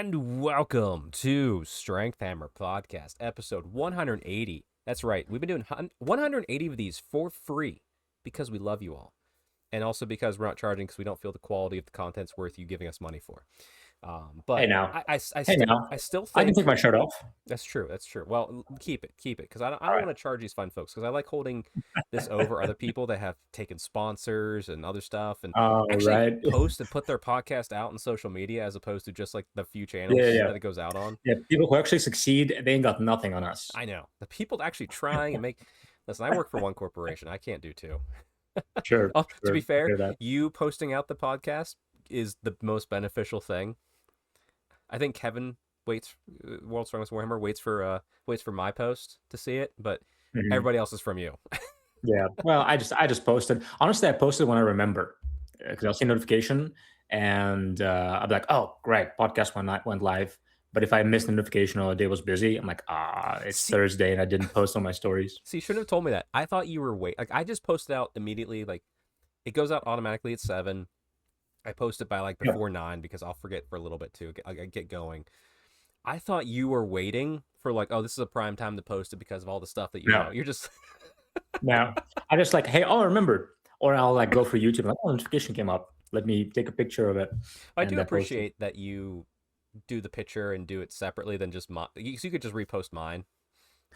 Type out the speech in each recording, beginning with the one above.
And welcome to Strength Hammer Podcast, episode 180. That's right, we've been doing 180 of these for free because we love you all. And also because we're not charging because we don't feel the quality of the content's worth you giving us money for. But Hey now. I still I can think take my shirt off. that's true. That's true. Well, keep it, because I don't All right. want to charge these fine folks because I like holding this over other people that have taken sponsors and other stuff and All actually right. post and put their podcast out on social media as opposed to just like the few channels Yeah. that it goes out on. Yeah. People who actually succeed, they ain't got nothing on us. I know the people actually trying and make. Listen, I work for one corporation. I can't do two. Sure. Oh, to be I fair, hear that. you posting out the podcast is the most beneficial thing. I think Kevin waits, World's Strongest Warhammer waits for my post to see it, but Mhm. everybody else is from you. Yeah. Well, I just posted. Honestly, I posted when I remember because I'll see a notification and I'll be like, oh, great, podcast went live. But if I missed the notification or the day was busy, I'm like, it's See- Thursday and I didn't post on my stories. See, you shouldn't have told me that. I thought you were like I just posted out immediately. Like it goes out automatically at 7. I post it by like Yeah. before 9 because I'll forget for a little bit too. I get going. I thought you were waiting for like, oh, this is a prime time to post it because of all the stuff that you No. know. You're just Now I just like, hey, I remember. Or I'll like go for YouTube, like, oh, notification came up. Let me take a picture of it. I and do then post it. appreciate that you do the picture and do it separately than just so you could just repost mine.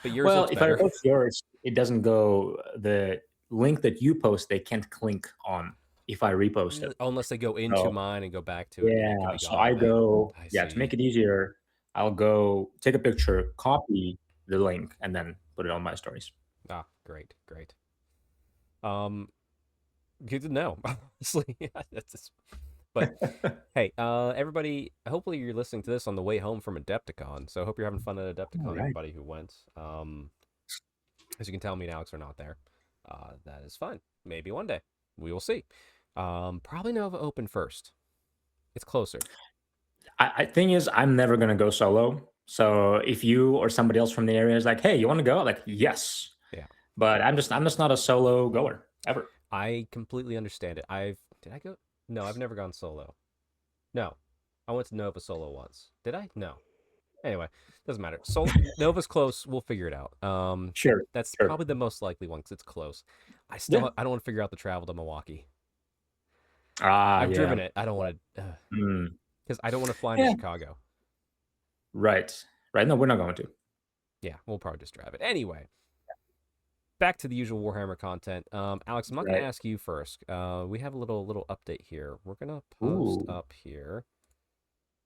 But yours Well, looks if better. I repost yours, it doesn't go. The link that you post, they can't click on if I repost it. Unless they go into So, mine and go back to it. And it can yeah. be So gone. I go, I yeah, to see. make it easier, I'll go take a picture, copy the link, and then put it on my stories. Ah, great. Good to know. Honestly, yeah, that's just... But hey, everybody, hopefully you're listening to this on the way home from Adepticon. So I hope you're having fun at Adepticon, Alright. everybody who went. As you can tell, me and Alex are not there. That is fun. Maybe one day. We will see. Probably Nova Open first. It's closer. I thing is, I'm never gonna go solo. So if you or somebody else from the area is like, hey, you want to go? Like, yes. Yeah. But I'm just not a solo goer ever. I completely understand it. Did I go? No, I've never gone solo. No, I went to Nova solo once. Did I? No. Anyway, doesn't matter. Nova's close. We'll figure it out. Sure. That's Sure. probably the most likely one because it's close. I don't want to figure out the travel to Milwaukee. I've driven it. I don't want to because I don't want to fly into Chicago. Right. No, we're not going to. Yeah, we'll probably just drive it anyway. Back to the usual Warhammer content. Alex, I'm not going to ask you first. We have a little update here. We're going to post up here.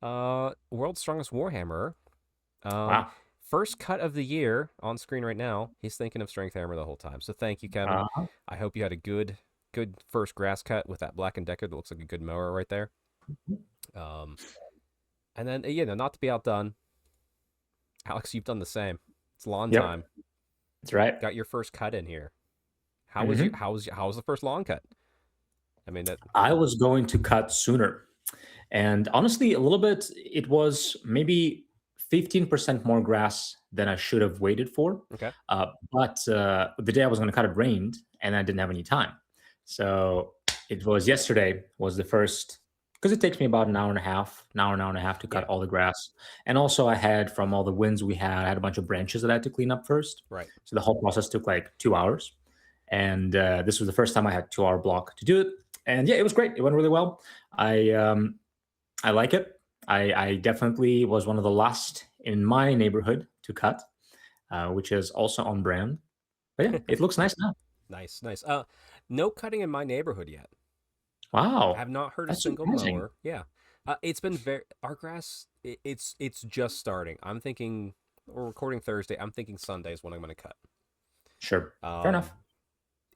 World's Strongest Warhammer. Wow. First cut of the year on screen right now. He's thinking of Strength Hammer the whole time. So thank you, Kevin. I hope you had a good first grass cut with that Black & Decker that looks like a good mower right there. And then, not to be outdone, Alex, you've done the same. It's lawn time. That's right. Got your first cut in here. How was the first lawn cut? I mean, I was going to cut sooner, and honestly, a little bit. It was maybe 15% more grass than I should have waited for. Okay. But the day I was going to cut it rained, and I didn't have any time. So it was yesterday was the first, because it takes me about an hour and a half to cut all the grass. And also I had, from all the winds we had, I had a bunch of branches that I had to clean up first. Right. So the whole process took like 2 hours. And this was the first time I had 2 hour block to do it. And yeah, it was great. It went really well. I like it. I definitely was one of the last in my neighborhood to cut, which is also on brand. But yeah, it looks nice now. Nice. No cutting in my neighborhood yet. Wow. I have not heard That's a single surprising. mower. Yeah. It's been our grass, it's just starting. I'm thinking, we're recording Thursday. I'm thinking Sunday is when I'm going to cut. Sure. Fair enough.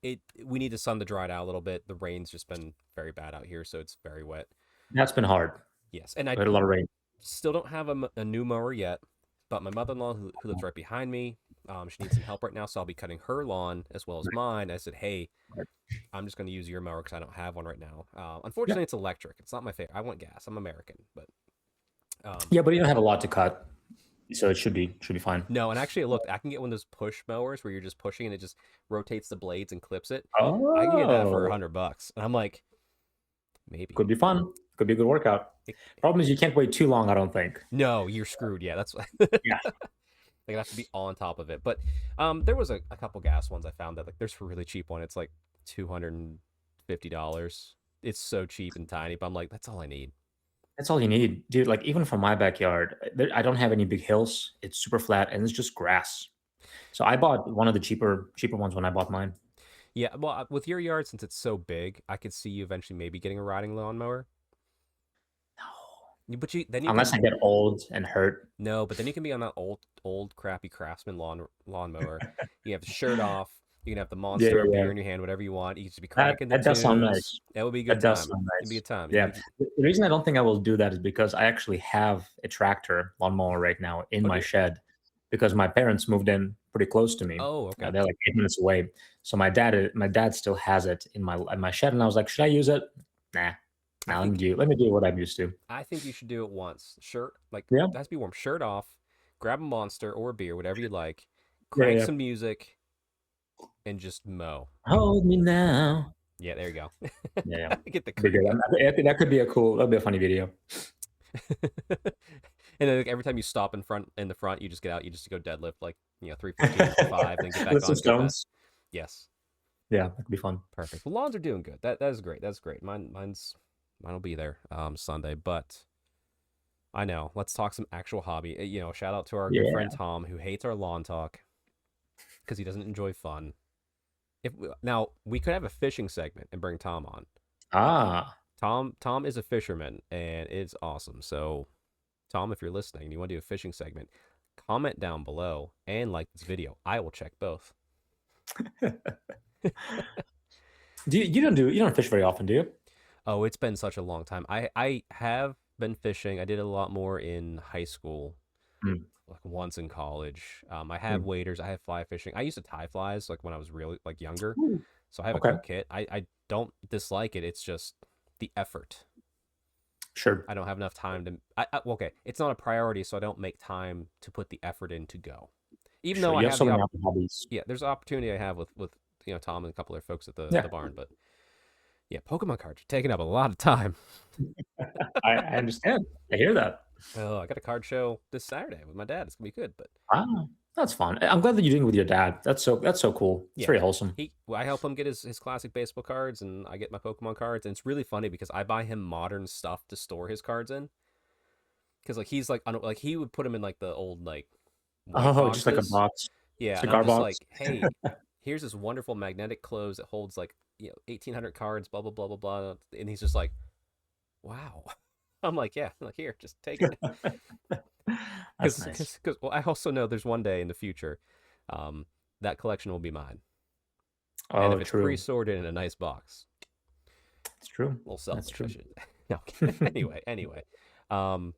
We need the sun to dry it out a little bit. The rain's just been very bad out here, so it's very wet. That's been hard. Yes. And I had a lot of rain. Still don't have a new mower yet, but my mother-in-law, who lives right behind me, she needs some help right now, so I'll be cutting her lawn as well as mine. I said, hey, I'm just going to use your mower because I don't have one right now. Unfortunately, it's electric. It's not my favorite. I want gas. I'm American, but but you don't have a lot to cut, so it should be fine. No, and actually, look, I can get one of those push mowers where you're just pushing and it just rotates the blades and clips it. Oh, I can get that for $100, and I'm like, maybe could be fun. Could be a good workout. It- Problem is, you can't wait too long. I don't think. no, you're screwed. Yeah, that's Yeah. They're gonna have to be on top of it. But there was a couple gas ones I found that like there's a really cheap one. It's like $250. It's so cheap and tiny, but I'm like, that's all I need. That's all you need, dude. Like even from my backyard, I don't have any big hills. It's super flat and it's just grass. So I bought one of the cheaper ones when I bought mine. Yeah, well, with your yard, since it's so big, I could see you eventually maybe getting a riding lawnmower. No. But you then you Unless can I get old and hurt. no, but then you can be on that old crappy Craftsman lawnmower. You have the shirt off. You can have the Yeah, monster yeah, beer yeah. in your hand, whatever you want. You can just be That cranking the that does sound tunes. nice. That would be a That good does time. sound It'd be a nice. time. Yeah. The reason I don't think I will do that is because I actually have a tractor lawnmower right now in Oh, do my you? shed because my parents moved in pretty close to me. Oh, okay. They're like 8 minutes away. So my dad still has it in my shed, and I was like, should I use it? Nah, I nah. think Let me do what I'm used to. I think you should do it once. Shirt, like, Yeah, it has to be warm. Shirt off. Grab a monster or a beer, whatever you like. yeah, Crank yeah. some music and just mow. Hold me now. Yeah, there you go. Yeah, yeah. Get the Be good. creek up. I think that could be a cool. That'd be a funny video. And then like, every time you stop in the front, you just get out. You just go deadlift like 315 for 5, then get back With some on, go back. stones. Yes, Yeah, that could be fun. perfect. Well, lawns are doing good. That is great. That's great. Mine will be there Sunday, but I know. Let's talk some actual hobby. Shout out to our good Yeah. friend Tom who hates our lawn talk because he doesn't enjoy fun. Now we could have a fishing segment and bring Tom on. Ah, Tom is a fisherman and it's awesome. So Tom, if you're listening and you want to do a fishing segment, comment down below and like this video. I will check both. you don't fish very often, do you? Oh, it's been such a long time. I have been fishing. I did a lot more in high school, Mm, like once in college. I have mm. waders. I have fly fishing. I used to tie flies like when I was really like younger. Ooh, So I have a okay, cool kit. I don't dislike it. It's just the effort. sure, I don't have enough time to. Okay, it's not a priority, so I don't make time to put the effort in to go. Even sure. though I You have have so many other hobbies. yeah, there's an opportunity I have with Tom and a couple of folks at the Yeah, barn, but yeah, Pokemon cards are taking up a lot of time. I understand. I hear that. Oh, I got a card show this Saturday with my dad. It's gonna be good, but Ah, that's fun. I'm glad that you're doing it with your dad. That's so cool. It's yeah, very wholesome. I help him get his classic baseball cards, and I get my Pokemon cards, and it's really funny because I buy him modern stuff to store his cards in, because like he's like like he would put them in like the old like white Oh, just like a boxes. box, Yeah, and I'm cigar just box. like, hey, here's this wonderful magnetic close that holds like 1,800 cards, blah blah blah blah blah, and he's just like, wow. I'm like, yeah, like here, just take it, That's nice. because well, I also know there's one day in the future, that collection will be mine, and Oh, if it's true. pre-sorted in a nice box, It's true. a little That's selfish, I true. should. No, anyway, um,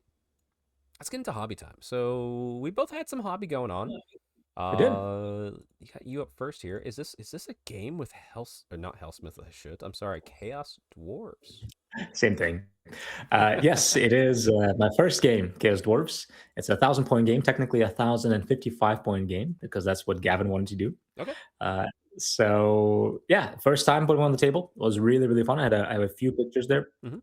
let's get into hobby time. So we both had some hobby going on. We did. You up first here. Is this a game with Hell or not Hellsmith? I should. I'm sorry, Chaos Dwarves. Same thing. Yes, it is my first game, Chaos Dwarfs. It's 1,000 point game, technically 1,055 point game because that's what Gavin wanted to do. Okay. Uh, so yeah, first time putting on the table was really really fun. I have a few pictures there. Mhm.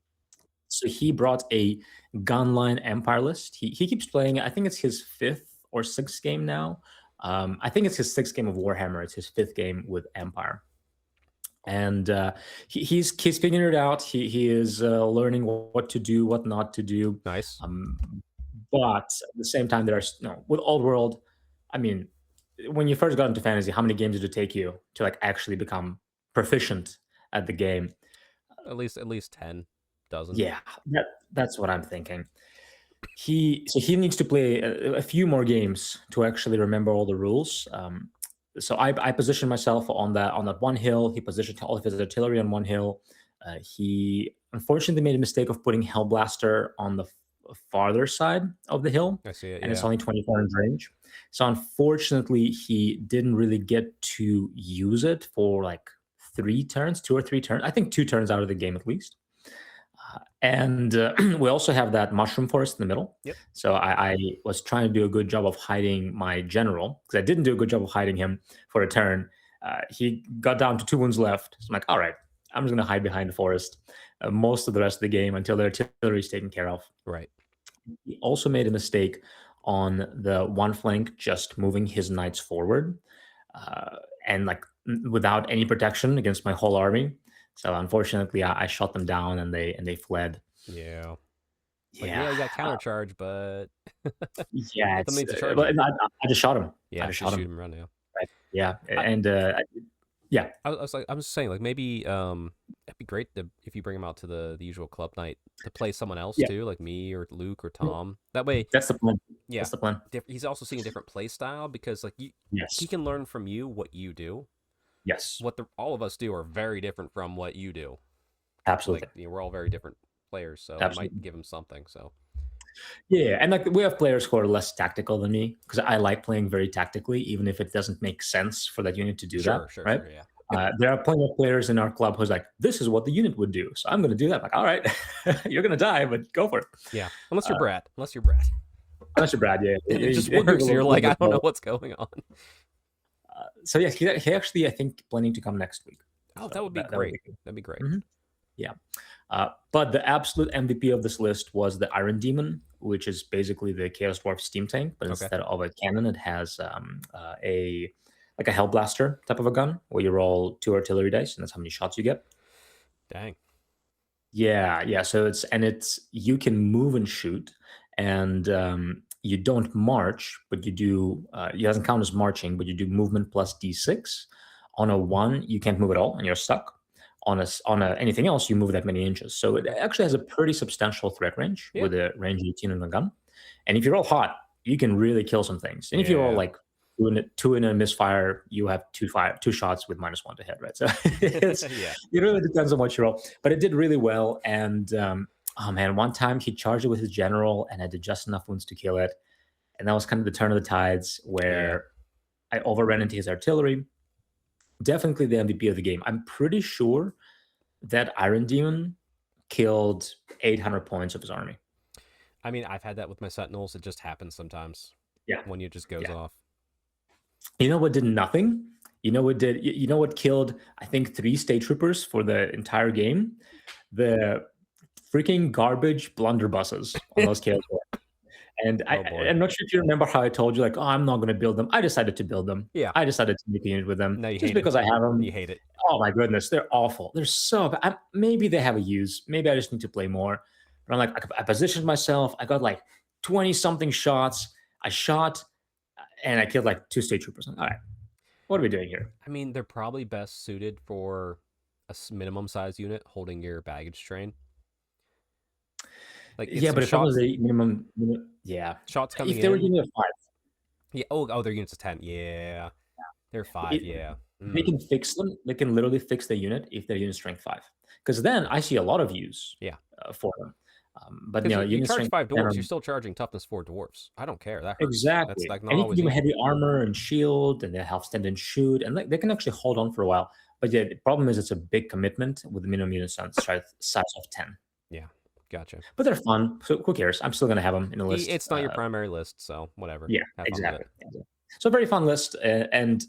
So he brought a Gunline Empire list. He keeps playing. I think it's his fifth or sixth game now. I think it's his sixth game of Warhammer. It's his fifth game with Empire, and he's figuring it out. He is learning what to do, what not to do. Nice. Um, but at the same time, there's with Old World. I mean, when you first got into fantasy, how many games did it take you to like actually become proficient at the game? At least 10 dozen. Yeah, that's what I'm thinking. He needs to play a few more games to actually remember all the rules. So I positioned myself on that one hill. He positioned all of his artillery on one hill. He unfortunately made a mistake of putting Hellblaster on the farther side of the hill, I see it. and it's Yeah. only 24 in range. So unfortunately, he didn't really get to use it for like 3 turns, 2 or 3 turns. I think 2 turns out of the game at least. And we also have that mushroom forest in the middle. Yep. So I was trying to do a good job of hiding my general because I didn't do a good job of hiding him for a turn. He got down to 2 wounds left. So I'm like, all right, I'm just going to hide behind the forest. most of the rest of the game until their artillery is taken care of. Right. He also made a mistake on the one flank, just moving his knights forward, and like without any protection against my whole army. So unfortunately, I shot them down, and they fled. Yeah. Like, Yeah, you got countercharge, but yeah. something It's needs to charge but you. I just shot him. I Yeah, just just shot shoot him. him around now. Right. Yeah, I, and yeah, I was saying, like, maybe it'd be great if you bring him out to the usual club night to play someone else yeah. too, like me or Luke or Tom. That way, That's the plan. yeah, That's the plan. he's also seeing a different play style because like he Yes. can learn from you what you do. Yes. What all of us do are very different from what you do. Absolutely. Like, we're all very different players, so it might Absolutely. give him something. So Yeah, and like we have players who are less tactical than me because I like playing very tactically, even if it doesn't make sense for that unit to do that. Right? sure, yeah. And There are plenty of players in our club who's like, "This is what the unit would do," so I'm going to do that. Like, all right, you're going to die, but go for it. yeah, unless you're Uh, Brad, Unless you're Brad, yeah, and it just you do a works. You're little like, bit I don't know more. what's going on. So yeah, he actually I think planning to come next week. Oh, that So would be that would great. be good. That'd be great. Mhm. Yeah. But the absolute MVP of this list was the Iron Demon, which is basically the Chaos Dwarf steam tank, but Okay. instead of a cannon, it has a like a Hellblaster type of a gun where you roll 2 artillery dice, and that's how many shots you get. Dang. Yeah, yeah. So it's you can move and shoot, and you don't march, but you do. It doesn't count as marching, but you do movement plus d6. On a 1, you can't move at all, and you're stuck. On a anything else, you move that many inches. So it Okay. actually has a pretty substantial threat range Yeah. with a range 18 on the gun. And if you roll hot, you can really kill some things. And if you roll Yeah. like two in a misfire, you have two shots with -1 to hit, right? So Yeah. it really depends on what you roll. But it did really well. And oh man, one time he charged it with his general and I did just enough wounds to kill it. And that was kind of the turn of the tides Yeah. where I overran into his artillery. Definitely the MVP of the game. I'm pretty sure that Iron Demon killed 800 points of his army. I mean, I've had that with my Sentinels. It just happens sometimes Yeah. when it just goes Yeah. off. You know what did nothing? You know what did? You know what killed? I think 3 state troopers for the entire game. The freaking garbage blunderbusses on those chaos. And Oh boy. I'm not sure if you remember how I told you, like, oh, I'm not going to build them. I decided to build them. Yeah. I decided to make a unit with them Now you just hate it. because I have them. You hate it. Oh my goodness, they're awful. They're so bad. Maybe they have a use. Maybe I just need to play more. But I'm like, I positioned myself. I got like 20 something shots. I shot and I killed like 2 state troopers. All right, what are we doing here? I mean, they're probably best suited for a minimum size unit holding your baggage train. Like, Yeah, but if I was shots, a minimum, yeah. shots coming If they were in. giving me a 5, Yeah. Oh, their units of 10. Yeah. They're 5. Yeah. they can fix them. They can literally fix the unit if they're unit strength 5. Because then I see a lot of use Yeah. for them. But Because you unit charge strength 5 10 dwarves, you're still charging toughness 4 dwarves. I don't care. That hurts. exactly. That's not And you can always give them equal. heavy armor and shield, and they have stand and shoot, and they can actually hold on for a while. But yeah, the problem is it's a big commitment with the minimum unit size of 10. Yeah. Gotcha. But they're fun, so who cares? I'm still gonna have them in the list. It's not your primary list, so whatever. Yeah, Have fun exactly. with it. So very fun list, and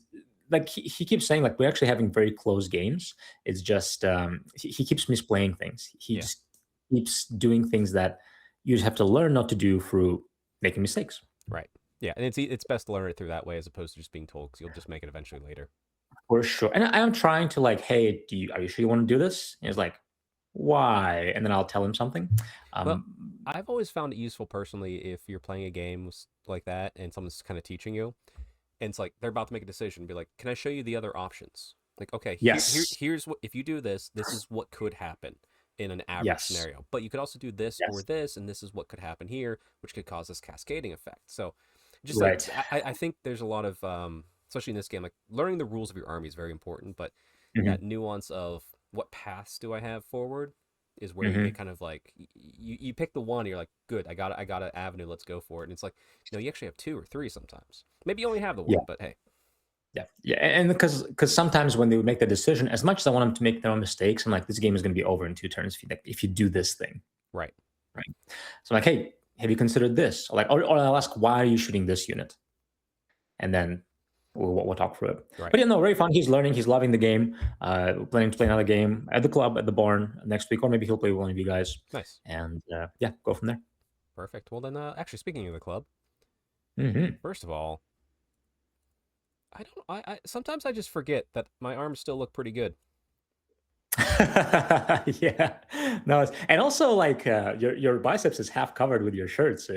like he keeps saying, like we're actually having very close games. It's just he keeps misplaying things. He Yeah. just keeps doing things that you just have to learn not to do through making mistakes. Right. Yeah, and it's best to learn it through that way as opposed to just being told, because you'll just make it eventually later. For sure. And I'm trying to like, hey, are you sure you want to do this? And he's like, why? And then I'll tell him something. Well, I've always found it useful personally if you're playing a game like that and someone's kind of teaching you, and it's like they're about to make a decision, be like, can I show you the other options? Like, okay, Yes. here's what, if you do this, this is what could happen in an average Yes. scenario. But you could also do this or Yes. this, and this is what could happen here, which could cause this cascading effect. So just Right. like I think there's a lot of especially in this game, like learning the rules of your army is very important, but Mhm. that nuance of what paths do I have forward is where you Mhm. get kind of like you pick the one and you're like, good, I got an avenue, let's go for it. And it's like, you actually have 2 or 3 sometimes. Maybe you only have the one, Yeah. but hey. Yeah. Yeah. And because sometimes when they would make the decision, as much as I want them to make their own mistakes, I'm like, this game is going to be over in 2 turns if you do this thing. Right. Right. So I'm like, hey, have you considered this? Or I'll ask, why are you shooting this unit? And then we'll talk through it. Right. But yeah, no, very fun. He's learning. He's loving the game. Planning to play another game at the club at the barn next week, or maybe he'll play with one of you guys. Nice. And yeah, go from there. Perfect. Well then, actually, speaking of the club, Hmm. first of all, I don't. I sometimes I just forget that my arms still look pretty good. Yeah, no, and also like your biceps is half covered with your shirts.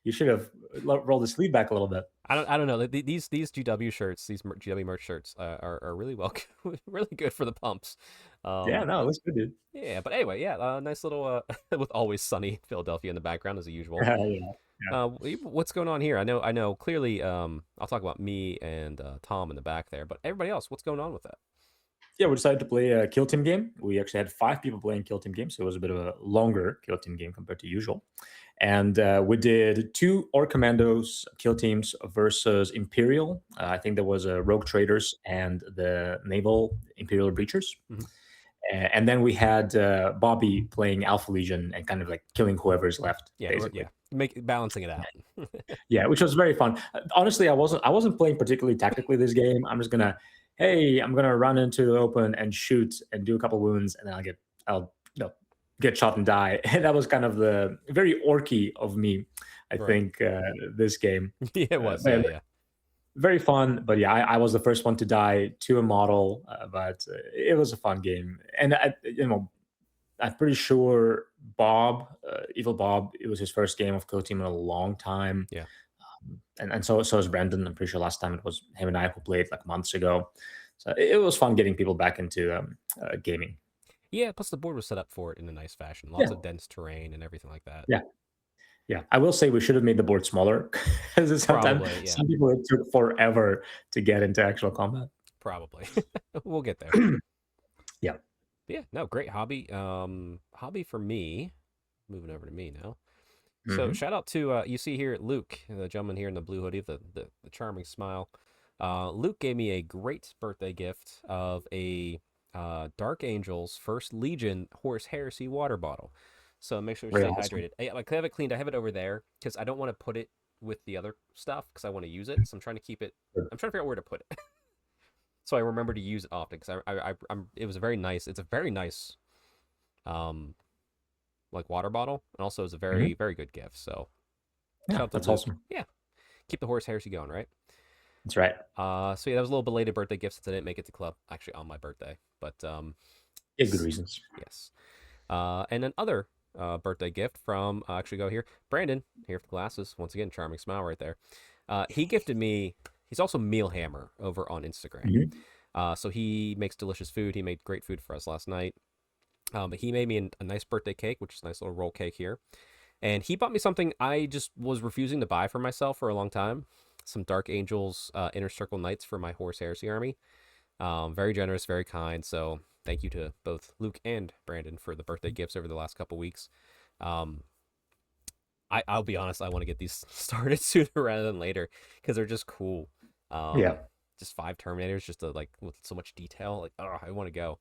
You should have rolled the sleeve back a little bit. I don't know. These GW shirts, these GW merch shirts, are really well, really good for the pumps. Yeah, no, it looks good, dude. Yeah. But anyway, yeah, nice little with always sunny Philadelphia in the background as usual. Yeah, yeah. What's going on here? I know. Clearly, I'll talk about me and Tom in the back there, but everybody else, what's going on with that? Yeah, we decided to play a kill team game. We actually had 5 people playing kill team games, so it was a bit of a longer kill team game compared to usual. And we did 2 Orc Commandos kill teams versus Imperial. I think there was a Rogue Traders and the Naval Imperial Breachers. Mhm. And then we had Bobby playing Alpha Legion and kind of like killing whoever's left, Yeah, basically. balancing it out. Yeah, which was very fun. Honestly, I wasn't playing particularly tactically this game. I'm gonna run into the open and shoot and do a couple wounds, and then I'll get shot and die. And that was kind of the very orky of me, I Right. think, this game. Yeah, it was. But Yeah. very fun. But yeah, I was the first one to die to a model, but it was a fun game. And I'm pretty sure Bob, Evil Bob, it was his first game of Kill Team in a long time. Yeah. And so is Brandon. I'm pretty sure last time it was him and I who played like months ago. So it was fun getting people back into gaming. Yeah, plus the board was set up for it in a nice fashion. Yeah. Lots of dense terrain and everything like that. Yeah. Yeah. I will say we should have made the board smaller because sometimes Probably, yeah. some people it took forever to get into actual combat. Probably. We'll get there. Yeah. But yeah, no, great hobby. Hobby for me. Moving over to me now. So Mhm. shout out to you see here Luke, the gentleman here in the blue hoodie, the charming smile. Luke gave me a great birthday gift of a Dark Angels First Legion Horse Heresy water bottle. So make sure to Very stay awesome. hydrated. I have it cleaned. I have it over there because I don't want to put it with the other stuff because I want to use it. So I'm trying to keep it. Sure. I'm trying to figure out where to put it. So I remember to use it often because it was a very nice. It's a very nice, like water bottle, and also is a very very good gift. So Yeah, shout out to that's Luke. awesome. Yeah, keep the horse heresy going, right? That's right. So yeah, that was a little belated birthday gift since I didn't make it to club actually on my birthday, but Yeah, good reasons. yes. And then other birthday gift from actually go here, Brandon here for the glasses once again, charming smile right there. He gifted me. He's also Mealhammer over on Instagram. Mhm. So he makes delicious food. He made great food for us last night. But he made me a nice birthday cake, which is a nice little roll cake here. And he bought me something I just was refusing to buy for myself for a long time. Some Dark Angels Inner Circle Knights for my Horse Heresy army. Very generous, very kind. So thank you to both Luke and Brandon for the birthday gifts over the last couple weeks. I'll be honest, I want to get these started sooner rather than later because they're just cool. Yeah. Just 5 Terminators, just to, like with so much detail. Like, oh, I want to go.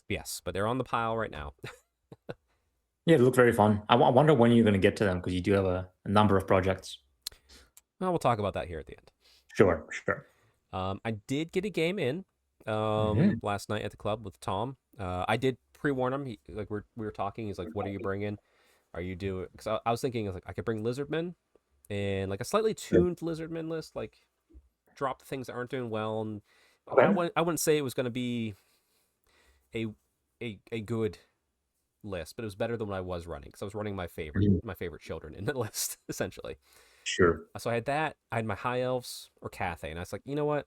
Yes, but they're on the pile right now. Yeah, it looked very fun. I wonder when you're going to get to them because you do have a number of projects. Well, we'll talk about that here at the end. Sure. I did get a game in Mhm. last night at the club with Tom. I did pre-warn him. We were talking. He's like, "What are you bringing? Are you doing?" Because I was thinking, I was like, I could bring Lizardmen and like a slightly Sure. tuned Lizardmen list, like drop the things that aren't doing well. And Okay. I wouldn't say it was going to be a a good list, but it was better than what I was running because I was running my favorite children in the list essentially. Sure. So I had that. I had my high elves or Cathay, and I was like, you know what?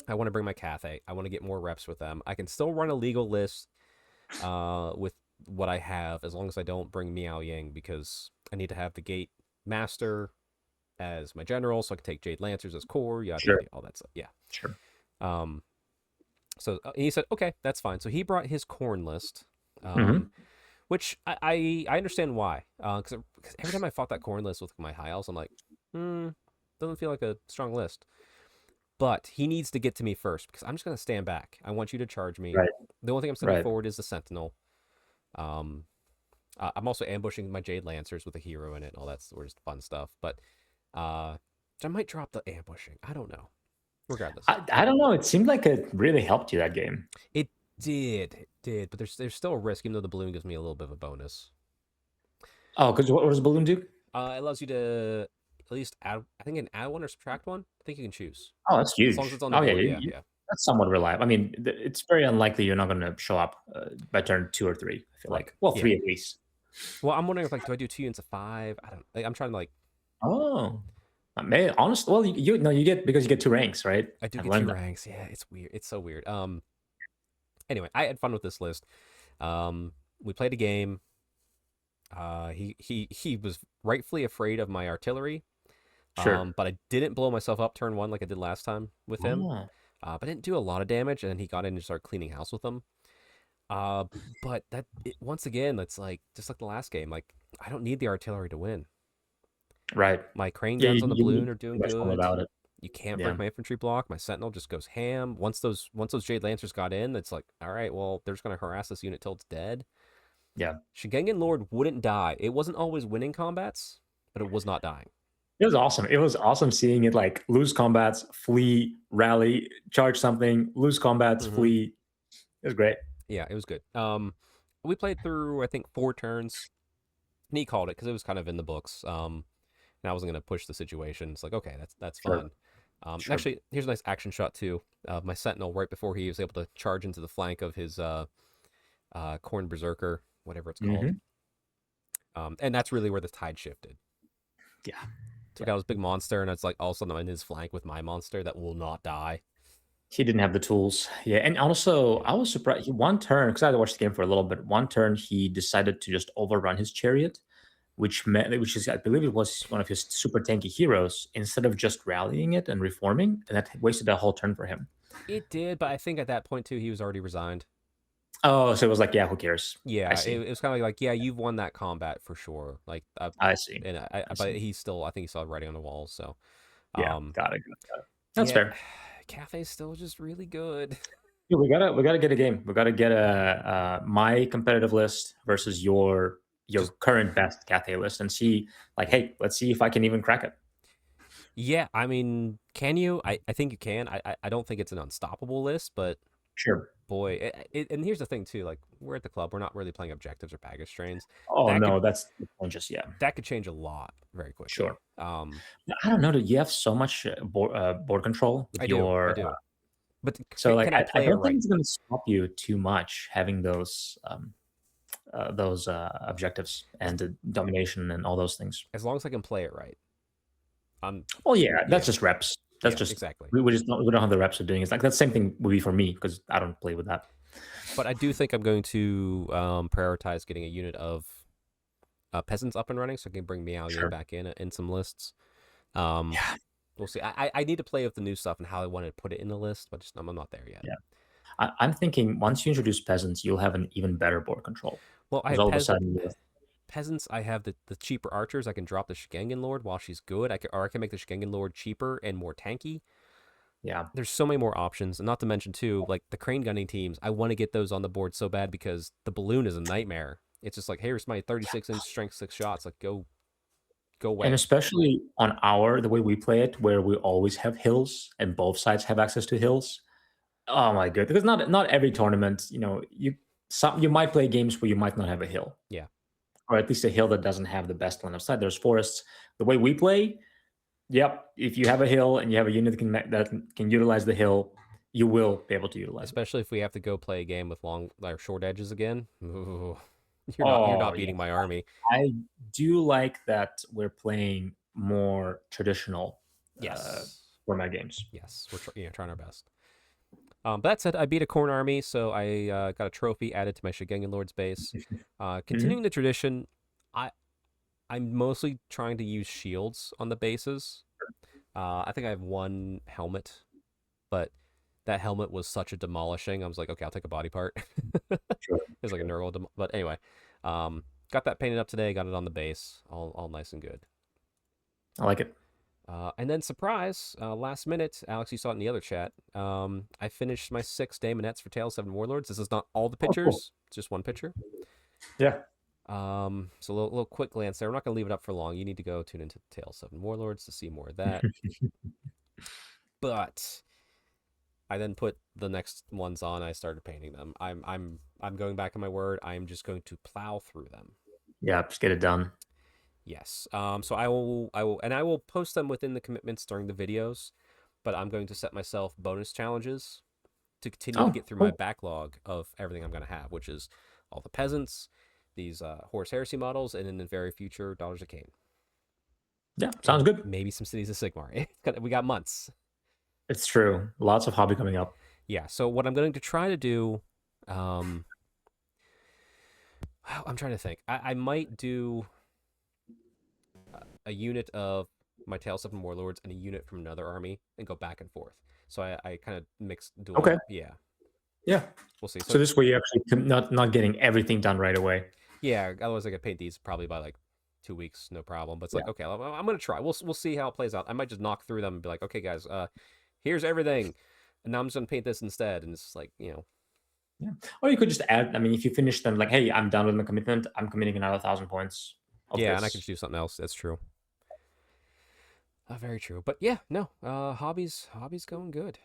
I want to bring my Cathay. I want to get more reps with them. I can still run a legal list with what I have as long as I don't bring Miao Yang because I need to have the Gate Master as my general, so I can take Jade Lancers as core, yada Sure. yada, all that stuff. Yeah. Sure. So he said, okay, that's fine. So he brought his corn list, Mhm. which I understand why. Because every time I fought that corn list with my high elves, I'm like, doesn't feel like a strong list. But he needs to get to me first because I'm just gonna stand back. I want you to charge me. Right. The only thing I'm sending Right. forward is the Sentinel. I'm also ambushing my Jade Lancers with a hero in it and all that sort of fun stuff. But I might drop the ambushing. I don't know. Regardless, I don't know. It seemed like it really helped you that game. it did, but there's still a risk, even though the balloon gives me a little bit of a bonus. Oh, because what does balloon do? It allows you to at least add. I think, an add one or subtract one. I think you can choose Oh, that's as long as huge. it's on the Oh yeah, board. Yeah, yeah. that's somewhat reliable. I mean, it's very unlikely you're not going to show up by turn 2 or 3. I feel Right. like, well, Yeah. 3 at least. Well, I'm wondering if, like, do I do 2 units of 5? I don't. Like, I'm trying to, like. Oh, may honest. Well, you no, you get because you get 2 ranks, right? I do I've get learned two that. ranks. Yeah, it's weird. It's so weird. Anyway, I had fun with this list. We played a game. He was rightfully afraid of my artillery. Sure. But I didn't blow myself up turn 1 like I did last time with him. Oh, But I didn't do a lot of damage, and then he got in and started cleaning house with them. Uh, but once again, it's like just like the last game. Like, I don't need the artillery to win. right. My crane Yeah, guns on the you need balloon are doing much more good. without it. You can't Yeah. break my infantry block. My sentinel just goes ham. Once those Jade Lancers got in, it's like, all right, well, they're just gonna harass this unit till it's dead. Yeah. Shigangan Lord wouldn't die. It wasn't always winning combats, but it was not dying. It was awesome. It was awesome seeing it like lose combats, flee, rally, charge something, lose combats, Mm-hmm. flee. It was great. Yeah, it was good. We played through, I think, 4 turns, and he called it because it was kind of in the books. And I wasn't gonna push the situation. It's like, okay, that's Sure. fine. Sure. Actually, here's a nice action shot too. My sentinel right before he was able to charge into the flank of his corn berserker, whatever it's called. Hmm. And that's really where the tide shifted. Yeah. Took out his big monster, and it's like all of a sudden I'm in his flank with my monster that will not die. He didn't have the tools. Yeah. And also, Yeah. I was surprised. One turn, because I had to watch the game for a little bit, one turn, he decided to just overrun his chariot, which is, I believe it was one of his super tanky heroes, instead of just rallying it and reforming. And that wasted a whole turn for him. It did, but I think at that point too he was already resigned. Oh, so it was like, yeah, who cares? I Yeah, it, see. it was kind of like, yeah, you've won that combat for sure. Like, I see. and I but see. he's still, I think he saw writing on the walls. So, Yeah. um, Got it. Got it. That's yeah, fair. Cafe's still just really good. Yeah, we gotta get a game. We gotta get a my competitive list versus your Just current best Cathay list and see like, hey, let's see if I can even crack it. Yeah, I mean, can you? I think you can. I don't think it's an unstoppable list, but Sure. boy, and here's the thing too. Like, we're at the club, we're not really playing objectives or baggage trains. Oh That could no, that's just yeah. that could change a lot very quickly. Sure. I don't know. That you have so much board control with I your do. But so like can I I play it don't think right? it's gonna stop you too much having those objectives As and the domination and all those things. as long as I can play it right. Well, yeah, that's Yeah, just reps. That's yeah, just exactly. we don't have the reps of doing it. It's like that same thing would be for me because I don't play with that. But I do think I'm going to prioritize getting a unit of peasants up and running, so I can bring Meow Yin Sure. back in some lists. Um, Yeah. we'll see. I need to play with the new stuff and how I want to put it in the list, but I'm not there yet. Yeah. I'm thinking once you introduce peasants, you'll have an even better board control Well, I because have all of a sudden, peasants. I have the cheaper archers. I can drop the Shigangan Lord while she's good. I can make the Shigangan Lord cheaper and more tanky. yeah, There's so many more options, and not to mention too, like the crane gunning teams. I want to get those on the board so bad because the balloon is a nightmare. It's just like, here's my 36-inch strength 6 shots. Like, go and away. especially on the way we play it, where we always have hills and both sides have access to hills. Oh my god! Because not every tournament, you might play games where you might not have a hill, Yeah, or at least a hill that doesn't have the best line of sight. There's forests. The way we play, yep. If you have a hill and you have a unit that can utilize the hill, you will be able to utilize it. especially if we have to go play a game with long or short edges again. Ooh, you're Oh not yeah, beating my army. I do like that we're playing more traditional Yes, format games. yes, we're trying our best. But that said, I beat a corn army, so I got a trophy added to my Shigangan Lord's base. Mhm. Continuing the tradition, I I'm mostly trying to use shields on the bases. I think I have one helmet, but that helmet was such a demolishing. I was like, okay, I'll take a body part. Sure, It was like a sure. neural, but anyway, got that painted up today. Got it on the base, all nice and good. I like it. And then surprise, last minute, Alex, you saw it in the other chat. I finished my 6 Daemonettes for Tale 7 Warlords. This is not all the Oh, cool. pictures, it's just one picture. Yeah. So a little quick glance there. I'm not going to leave it up for long. You need to go tune into Tales of Warlords to see more of that. But I then put the next ones on. I started painting them. I'm going back on my word. I'm just going to plow through them. Yeah, just get it done. Yes. So I will post them within the commitments during the videos, but I'm going to set myself bonus challenges to continue to Oh, get through my cool. backlog of everything I'm going to have, which is all the peasants, these Horus Heresy models, and in the very future, Daughters of Cain. Yeah, sounds And good. maybe some Cities of Sigmar. We got months. It's true. Lots of hobby coming up. Yeah. So what I'm going to try to do, um, I'm trying to think. I might do a unit of my Tales of Warlords and a unit from another army and go back and forth. So I kind of mix dual. Okay. Yeah. Yeah. We'll see. So So this way you actually not getting everything done right away. yeah, otherwise I could paint these probably by like 2 weeks, no problem. But it's Yeah. like, okay, I'm gonna try. We'll see how it plays out. I might just knock through them and be like, okay, guys, here's everything, and now I'm just gonna paint this instead. And it's like, Yeah. Or you could just add, I mean, if you finish them, like, hey, I'm done with my commitment. I'm committing another 1,000 points of yeah, and I could just this. do something else. That's true. Very true. But yeah, no, hobbies going good.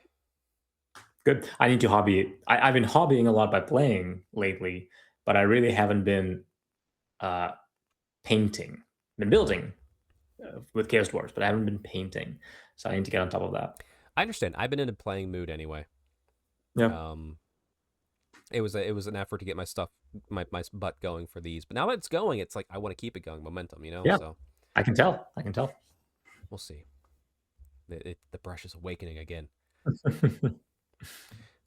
Good. I need to hobby. I've been hobbying a lot by playing lately, but I really haven't been uh, painting. Been building with Chaos Dwarfs, but I haven't been painting. So I need to get on top of that. I understand. I've been in a playing mood anyway. Yeah. Um, it was an effort to get my stuff, my butt going for these. But now that it's going, it's like I want to keep it going, momentum. Yeah. So I can tell. I can tell. we'll see. The brush is awakening again.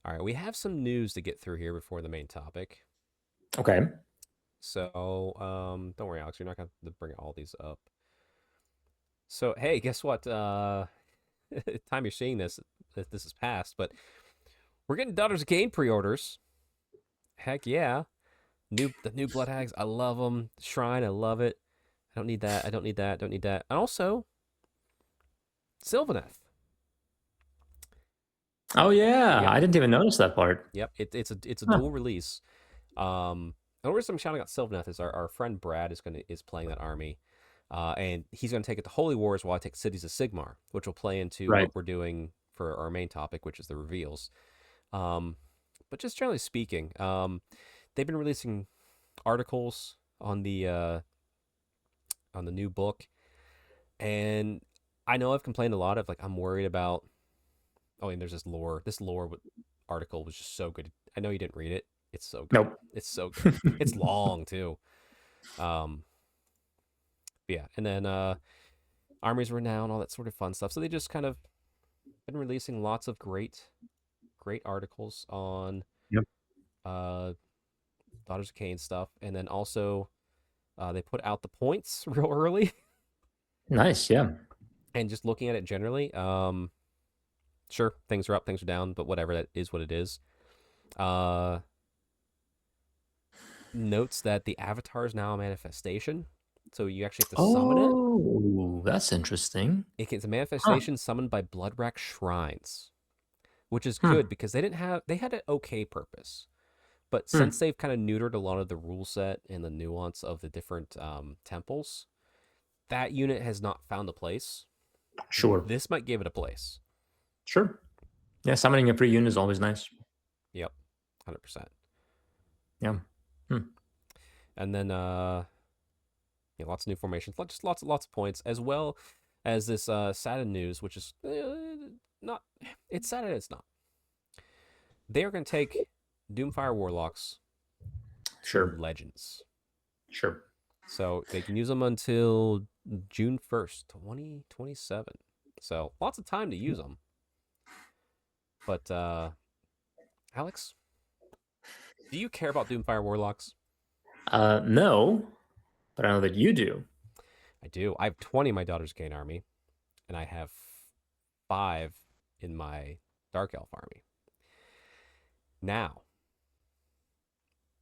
All right, we have some news to get through here before the main topic. Okay. So, don't worry, Alex. You're not going to bring all these up. So, hey, guess what? Time you're seeing this, this is past, but we're getting Daughters of Cain pre-orders. Heck yeah! The new Blood Hags, I love them. Shrine, I love it. I don't need that. I don't need that. Don't need that. And also, Sylvaneth. Oh yeah, Yep, I didn't even notice that part. yep. It's a Huh. dual release. The reason I'm shouting out Sylvaneth is our friend Brad is playing that army. And he's going to take it to Holy Wars while I take Cities of Sigmar, which will play into Right. what we're doing for our main topic, which is the reveals. Um, but just generally speaking, they've been releasing articles on the new book, and I know I've complained a lot of like I'm worried about. Oh, and there's this lore. This lore article was just so good. I know you didn't read it. It's so good. Nope. It's so good. It's long too. Um, yeah, and then armies renown, all that sort of fun stuff. So they just kind of been releasing lots of great articles on Yep. uh Daughters of Cain stuff, and then also they put out the points real early. Nice. Yeah. And just looking at it generally, sure, things are up, things are down, but whatever, that is what it is. Uh, Notes that the avatar is now a manifestation, so you actually have to summon it. Oh, that's interesting. It's a Huh. manifestation summoned by Bloodrack shrines, which is Hmm. good because they had an okay purpose. But Hmm. since they've kind of neutered a lot of the rule set and the nuance of the different temples, that unit has not found a place. Sure. This might give it a place. Sure. Yeah, summoning a free unit is always nice. Yep, 100%. Yeah. Hmm. And then yeah, lots of new formations, just lots of points, as well as this Saturn news, which is not. It's sad and it's not. They are going to take Doomfire Warlocks to Sure. Legends. Sure. So they can use them until June 1st, 2027. So lots of time to use them. But Alex, do you care about Doomfire Warlocks? No, but I know that you do. I do. I have 20 in my Daughter's Cain army, and I have 5 in my Dark Elf army. Now,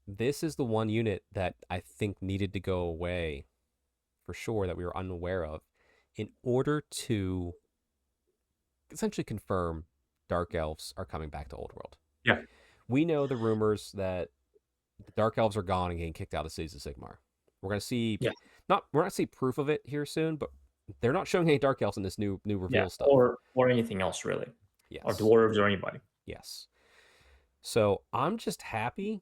this is the one unit that I think needed to go away for sure that we were unaware of in order to essentially confirm Dark Elves are coming back to Old World. Yeah. We know the rumors that the Dark Elves are gone and getting kicked out of Cities of Sigmar. We're gonna see Yeah, we're not see proof of it here soon, but they're not showing any dark elves in this new yeah, reveal stuff. or anything else really, or Yes, dwarves or anybody. yes. So I'm just happy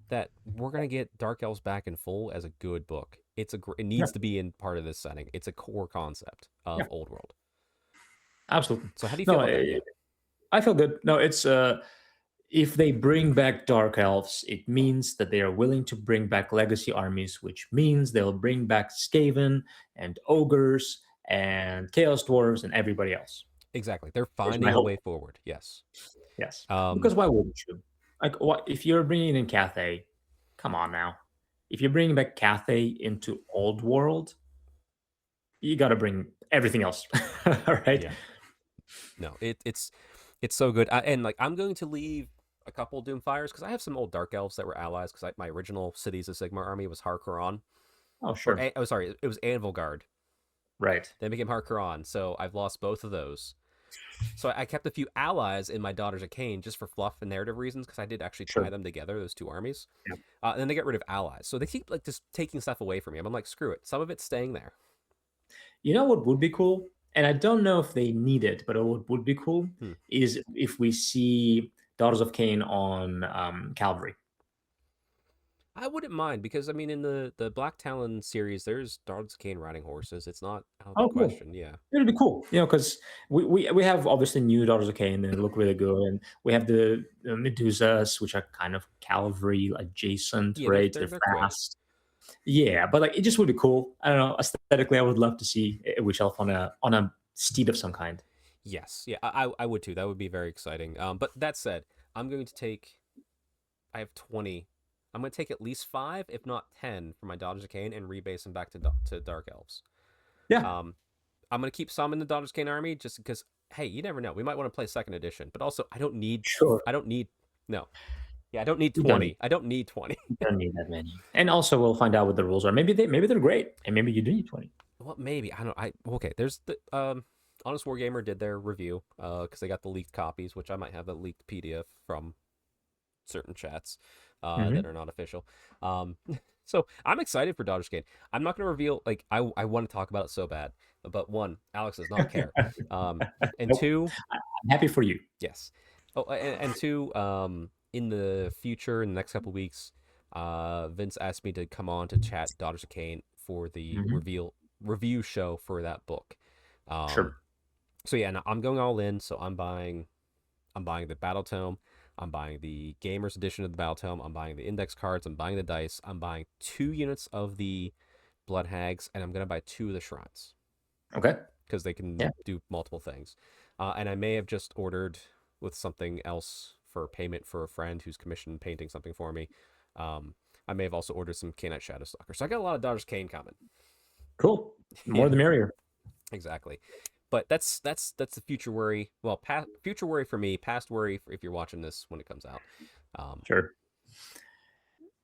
that we're gonna get dark elves back in full as a good book. It Yeah, needs to be in part of this setting. It's a core concept of yeah, old world. absolutely. So how do you feel No, about that? Yeah. I feel good. No, it's if they bring back dark elves, it means that they are willing to bring back legacy armies, which means they'll bring back Skaven and ogres and chaos dwarves and everybody else. Exactly. They're Is my finding a hope. way forward. Yes. Yes, Um, because why wouldn't you? Like, what if you're bringing in Cathay? Come on now. If you're bringing back Cathay into old world, you got to bring everything else. All right. yeah. No, it's so good. And like I'm going to leave a couple Doomfires because I have some old Dark Elves that were allies because my original Cities of Sigmar army was Harkonnen. Oh, sure. Oh, sorry, it was Anvilgard. Right. Then became Harkonnen, so I've lost both of those. So I kept a few allies in my Daughters of Cain just for fluff and narrative reasons because I did actually tie Sure. them together, those two armies. Yeah. And then they get rid of allies, so they keep like just taking stuff away from me. I'm like, screw it. Some of it's staying there. You know what would be cool? And I don't know if they need it, but what would be cool Hmm. is if we see Daughters of Cain on Calvary. I wouldn't mind because I mean, in the Black Talon series, there's Daughters of Cain riding horses. It's not out of the Oh, cool. question. Yeah. It'd be cool, because we have obviously new Daughters of Cain and they look really good, and we have the Medusas, which are kind of Calvary adjacent, Yeah, right? They're they're quick. fast. Yeah, but like it just would be cool. I don't know. Aesthetically, I would love to see a witch elf on a steed of some kind. Yes, yeah, I would too. That would be very exciting. But that said, I'm going to take. I have 20. I'm going to take at least 5, if not 10, for my Daughters of Cain and rebase them back to Dark Elves. Yeah, Um, I'm going to keep some in the Daughters of Cain army just because. Hey, you never know. We might want to play second edition, but also I don't need. sure. I don't need. No, yeah, I don't need You don't need 20. I don't need 20. you don't need that many. And also, we'll find out what the rules are. Maybe they're great, and maybe you do need 20. Well, maybe I don't. I okay. There's the Honest Wargamer did their review because they got the leaked copies, which I might have the leaked PDF from certain chats that Hmm. are not official. So I'm excited for Dodgers Game. I'm not going to reveal like I want to talk about it so bad, but one, Alex does not care. And Nope. two, I'm happy for you. yes. Oh, and two, in the future, in the next couple weeks, Vince asked me to come on to chat Daughters of Cain for the Hmm. reveal review show for that book. Um, Sure. so yeah, and I'm going all in. So I'm buying the Battle Tome. I'm buying the Gamers Edition of the Battle Tome. I'm buying the index cards. I'm buying the dice. I'm buying 2 units of the Blood Hags, and I'm gonna buy 2 of the Shrines Okay. because they can Yeah. do multiple things. And I may have just ordered with something else for payment for a friend who's commissioned painting something for me. Um, I may have also ordered some Canite Shadowstalker. So I got a lot of Daughters Kane coming. Cool. More Yeah, the merrier. exactly. But that's the future worry. Well, future worry for me, past worry if you're watching this when it comes out. Um, Sure.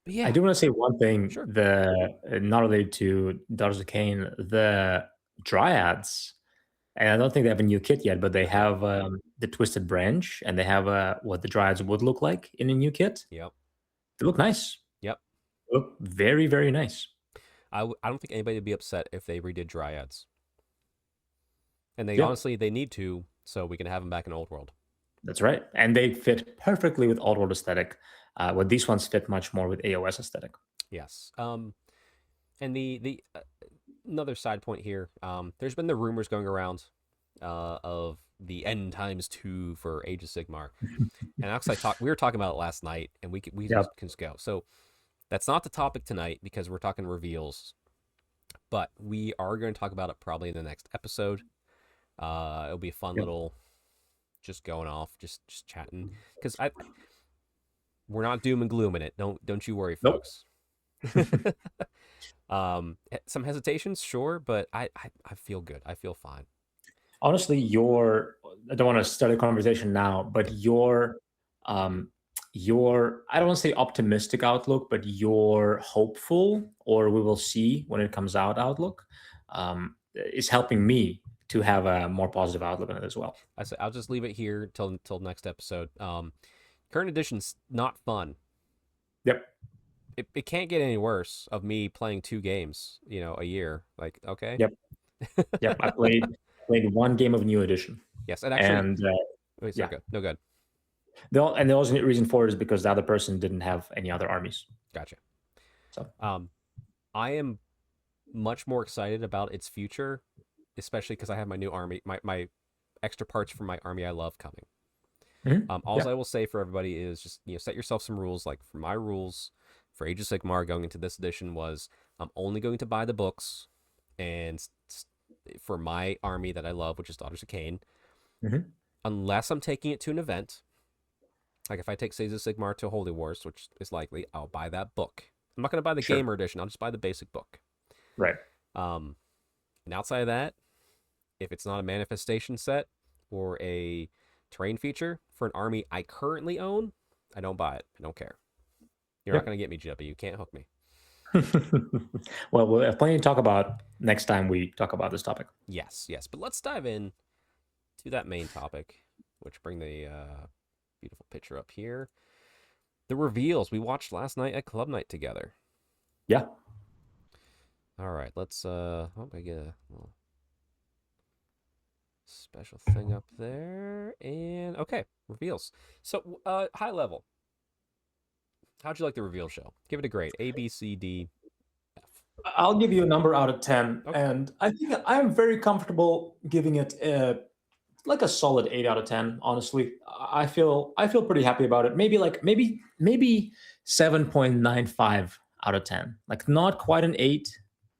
but I yeah, do want to say one thing. sure. The not related to Daughters of Cain, the Dryads, and I don't think they have a new kit yet, but they Yep, have the Twisted Branch, and they have what the Dryads would look like in a new kit. yep, They look nice. yep. They look very, very nice. I don't think anybody would be upset if they redid Dryads, and they Yeah, honestly they need to, so we can have them back in Old World. that's right. And they fit perfectly with old world aesthetic. What these ones fit much more with AOS aesthetic. Yes. And the another side point here. There's been the rumors going around, of the end times 2 for Age of Sigmar, and actually we were talking about it last night, and we Yep. just can go. So that's not the topic tonight because we're talking reveals, but we are going to talk about it probably in the next episode. It'll be a fun Yep. little just going off, just chatting because I we're not doom and gloom in it. Don't you worry, Nope. folks. Some hesitations, sure, but I feel good. I feel fine. Honestly, I don't want to start a conversation now, but um your I don't want to say optimistic outlook, but your hopeful, or we will see when it comes out outlook, is helping me to have a more positive outlook on it as well. I say I'll just leave it here till next episode. Current edition's not fun. Yep. it can't get any worse of me playing 2 games, a year. Like, okay. Yep. Yep. I played one game of New Edition, Yes, and actually, and wait, sorry, yeah, good. No, good. the only reason for it is because the other person didn't have any other armies. Gotcha. So Um, I am much more excited about its future, especially because I have my new army, my extra parts for my army I love coming. All yeah, I will say for everybody is just set yourself some rules. Like for my rules for Age of Sigmar going into this edition was I'm only going to buy the books, and for my army that I love, which is Daughters of Cain, hmm unless I'm taking it to an event. Like if I take Age of Sigmar to Holy Wars, which is likely, I'll buy that book. I'm not going to buy the sure, gamer edition. I'll just buy the basic book. right. Um, and outside of that, if it's not a manifestation set or a terrain feature for an army I currently own, I don't buy it. I don't care. You're not Yep. going to get me, Jibby. You can't hook me. Well, we'll have plenty to talk about next time we talk about this topic. Yes, yes. But let's dive in to that main topic, which bring the beautiful picture up here. The reveals we watched last night at Club Night together. Yeah. All right, let's hope I get a little special thing up there. And okay, reveals. So high level. How'd you like the reveal show? Give it a grade. A, B, C, D, F. I'll give you a number out of 10, Okay. and I think I'm very comfortable giving it like a solid 8 out of 10. Honestly, I feel pretty happy about it. Maybe 7.95 out of 10. Like not quite an 8,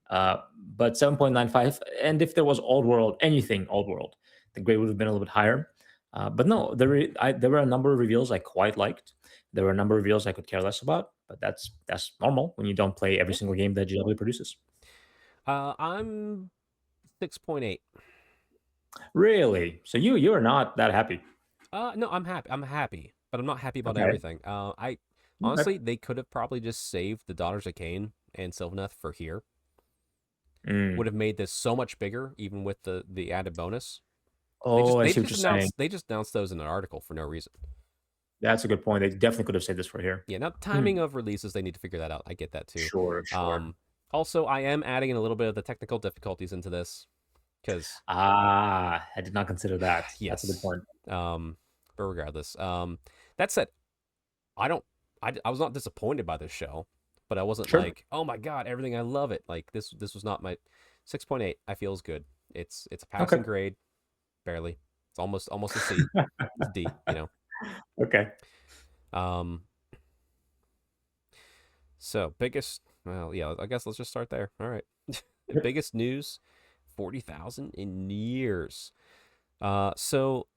but 7.95. And if there was Old World, anything Old World, the grade would have been a little bit higher. But no, there were a number of reveals I quite liked. There were a number of reveals I could care less about, but that's normal when you don't play every Yeah. single game that GW produces. I'm 6.8. Really? So you are not that happy? No, I'm happy. I'm happy, but I'm not happy about Okay. everything. I Okay. honestly, they could have probably just saved the Daughters of Cain and Sylvaneth for here. Would Mm. have made this so much bigger, even with the added bonus. They just Oh, I they see what just you're saying. announced they just announced those in an article for no reason. That's a good point. They definitely could have saved this for here. Yeah, now Hmm. timing of releases, they need to figure that out. I get that too. Sure, sure. Um, Also, I am adding in a little bit of the technical difficulties into this because Ah, I did not consider that. That's a good yes. point. Um, but regardless, that said, I don't. I was not disappointed by this show, but I wasn't Sure. like, oh my god, everything I love it. Like this was not my 6.8. I feel is good. It's a Okay. passing grade, barely. It's almost a C. It's a D. Okay. Um. So biggest. Well, yeah. I guess let's just start there. All right. Yep. Biggest news, 40,000 in years. So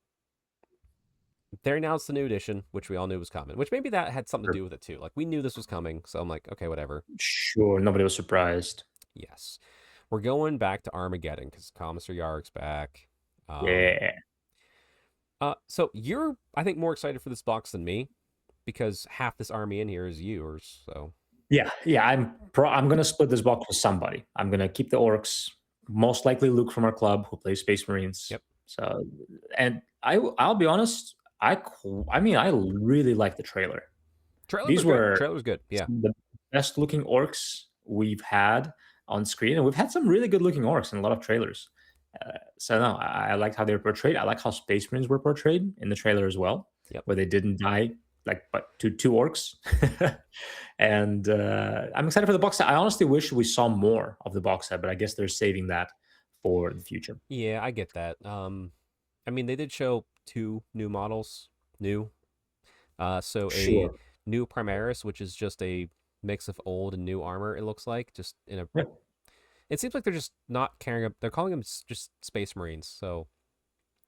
they announced the new edition, which we all knew was coming. Which maybe that had something to Sure. do with it too. Like we knew this was coming, so I'm like, okay, whatever. Sure. Nobody was surprised. Yes, we're going back to Armageddon because Commissar Yarg's back. Um, Yeah. so you're, I think, more excited for this box than me because half this army in here is yours. So Yeah. Yeah. I'm gonna split this box with somebody. I'm gonna keep the orcs. Most likely Luke from our club who plays Space Marines. yep, So, and I'll be honest. I mean I really like the trailer. trailer These was good. were Trailer was good. Yeah, some of the best looking orcs we've had on screen, and we've had some really good looking orcs in a lot of trailers. So no, I liked how they were portrayed. I like how Space Marines were portrayed in the trailer as well, yep. where they didn't die like but to two orcs. And I'm excited for the box set. I honestly wish we saw more of the box set, but I guess they're saving that for the future. Yeah, I get that. I mean, they did show 2 new models. New. So a Sure. new Primaris, which is just a mix of old and new armor. It looks like just in a. Yeah. It seems like they're just not caring. They're calling them just Space Marines. So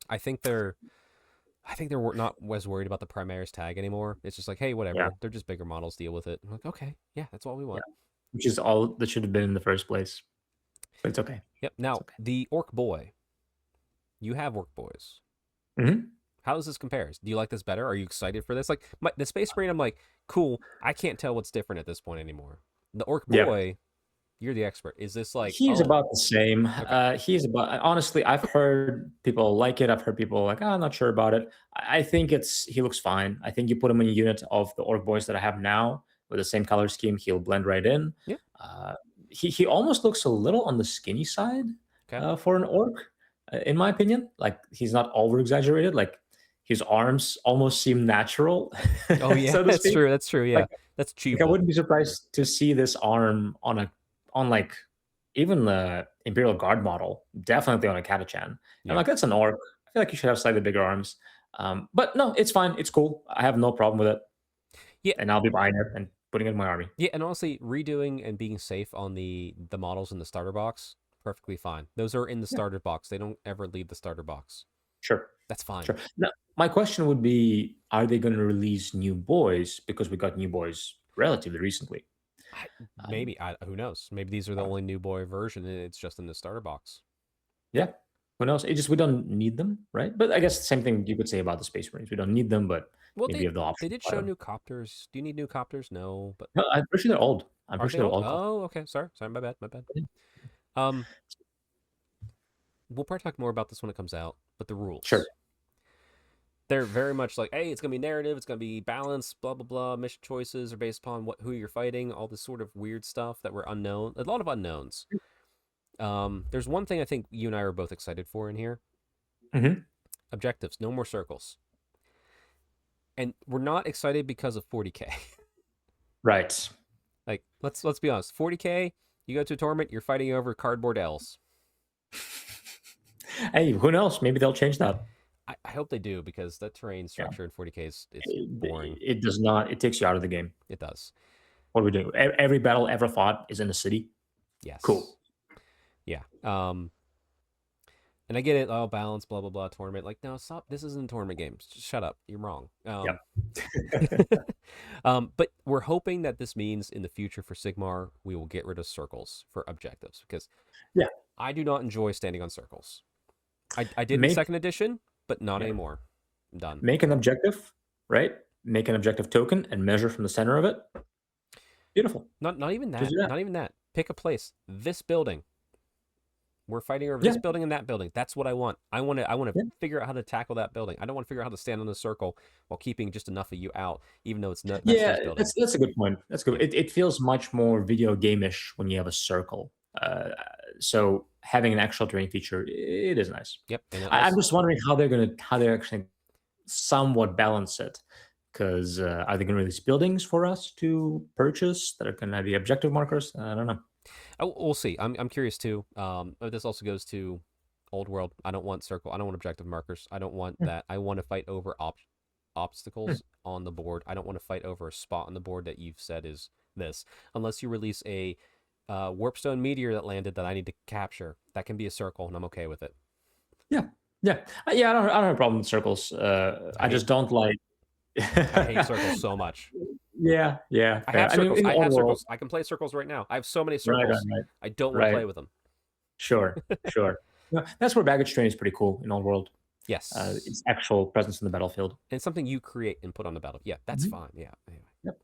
I think they're. I think they're not as worried about the Primaris tag anymore. It's just like, hey, Yeah. whatever. They're just bigger models. Deal with it. I'm like, okay, yeah, that's what we Yeah. want. Which is all that should have been in the first place. But it's okay. Yep. It's Now okay. the Orc Boy. You have Orc Boys. Mhm. How does this compare? Do you like this better? Are you excited for this? Like the Space Marine, I'm like, cool. I can't tell what's different at this point anymore. The Orc Yeah. Boy, you're the expert. Is this like, He's oh, about the same. okay, He's about honestly, I've heard people like it. I've heard people like, oh, I'm not sure about it. I think he looks fine. I think you put him in a unit of the orc boys that I have now. with the same color scheme, he'll blend right in. Yeah. He almost looks a little on the skinny side Okay. for an orc, in my opinion. Like he's not over exaggerated. Like his arms almost seem natural, Oh yeah, so to that's speak. true. That's true. Yeah, Like, that's I achievable. wouldn't be surprised to see this arm on like even the Imperial Guard model, definitely on a Catachan. Yeah. And like that's an orc. I feel like you should have slightly bigger arms. But no, it's fine. It's cool. I have no problem with it. Yeah. And I'll be buying it and putting it in my army. Yeah, and honestly, redoing and being safe on the models in the starter box, perfectly fine. Those are in the Yeah. starter box. They don't ever leave the starter box. Sure. That's fine. Sure. Now, my question would be, are they going to release new boys? Because we got new boys relatively recently. Maybe. Who knows? Maybe these are the only new boy version and it's just in the starter box. Yeah. Who knows? It just we don't need them, right? But I guess the same thing you could say about the Space Marines. We don't need them, but maybe you have the option. They did show new copters. Do you need new copters? No, but no, I'm pretty sure they're old. I'm are pretty they sure they're old? old. Oh, okay. Sorry, my bad. Yeah. We'll probably talk more about this when it comes out. But the rules, Sure. they're very much like, hey, it's gonna be narrative. It's gonna be balanced. Blah blah blah. Mission choices are based upon who you're fighting. All this sort of weird stuff that were unknown. A lot of unknowns. There's one thing I think you and I are both excited for in here. Mm-hmm. Objectives. No more circles. And we're not excited because of 40K. Right. Like, let's be honest. 40K, you go to a tournament, you're fighting over cardboard L's. Hey, who knows? Maybe they'll change that. I hope they do, because that terrain structure in 40K is boring. It does not. It takes you out of the game. It does. What are we doing? Every battle ever fought is in a city. Yes. Cool. Yeah. And I get it. Oh, balance, blah blah blah. Tournament. Like, no, stop. This isn't a tournament game. Just shut up. You're wrong. Yep. But we're hoping that this means in the future for Sigmar we will get rid of circles for objectives, because I do not enjoy standing on circles. I did in second edition, but not anymore. I'm done. Make an objective, right? Make an objective token and measure from the center of it. Beautiful. Not even that. Not even that. Pick a place. This building. We're fighting over this building and that building. That's what I want. I want to figure out how to tackle that building. I don't want to figure out how to stand on the circle while keeping just enough of you out, even though it's not. That's a good point. That's good. It feels much more video game-ish when you have a circle. So having an actual terrain feature, it is nice. Yep. I'm just wondering how they're actually somewhat balance it. Because are they going to release buildings for us to purchase that are going to be objective markers? I don't know. We'll see. I'm curious too. This also goes to old world. I don't want circle. I don't want objective markers. I don't want that. I want to fight over obstacles on the board. I don't want to fight over a spot on the board that you've said is this. Unless you release a warpstone meteor that landed that I need to capture, that can be a circle, and I'm okay with it. Yeah. I don't have a problem with circles. I just don't like. I hate circles so much. Yeah. I have circles. I have circles. I can play circles right now. I have so many circles. Right. I don't want to play with them. Sure. Yeah, that's where baggage train is pretty cool in Old World. Yes. Its actual presence in the battlefield. And it's something you create and put on the battle. Yeah, that's fine. Yeah. Anyway. Yep.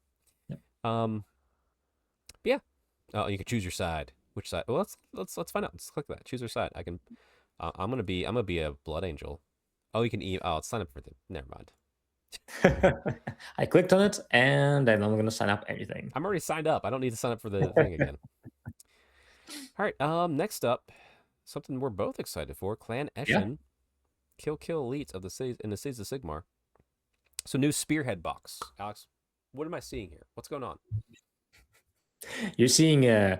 Yeah. Oh, you can choose your side. Which side? Well, let's find out. Let's click that. Choose your side. I can. I'm gonna be a blood angel. Oh, you can sign up for the. Never mind. I clicked on it and I'm going to sign up anything. I'm already signed up. I don't need to sign up for the thing again. All right. Next up, something we're both excited for: Clan Eshin, kill elites of the cities in the cities of Sigmar. So new spearhead box. Alex, what am I seeing here? What's going on? You're seeing a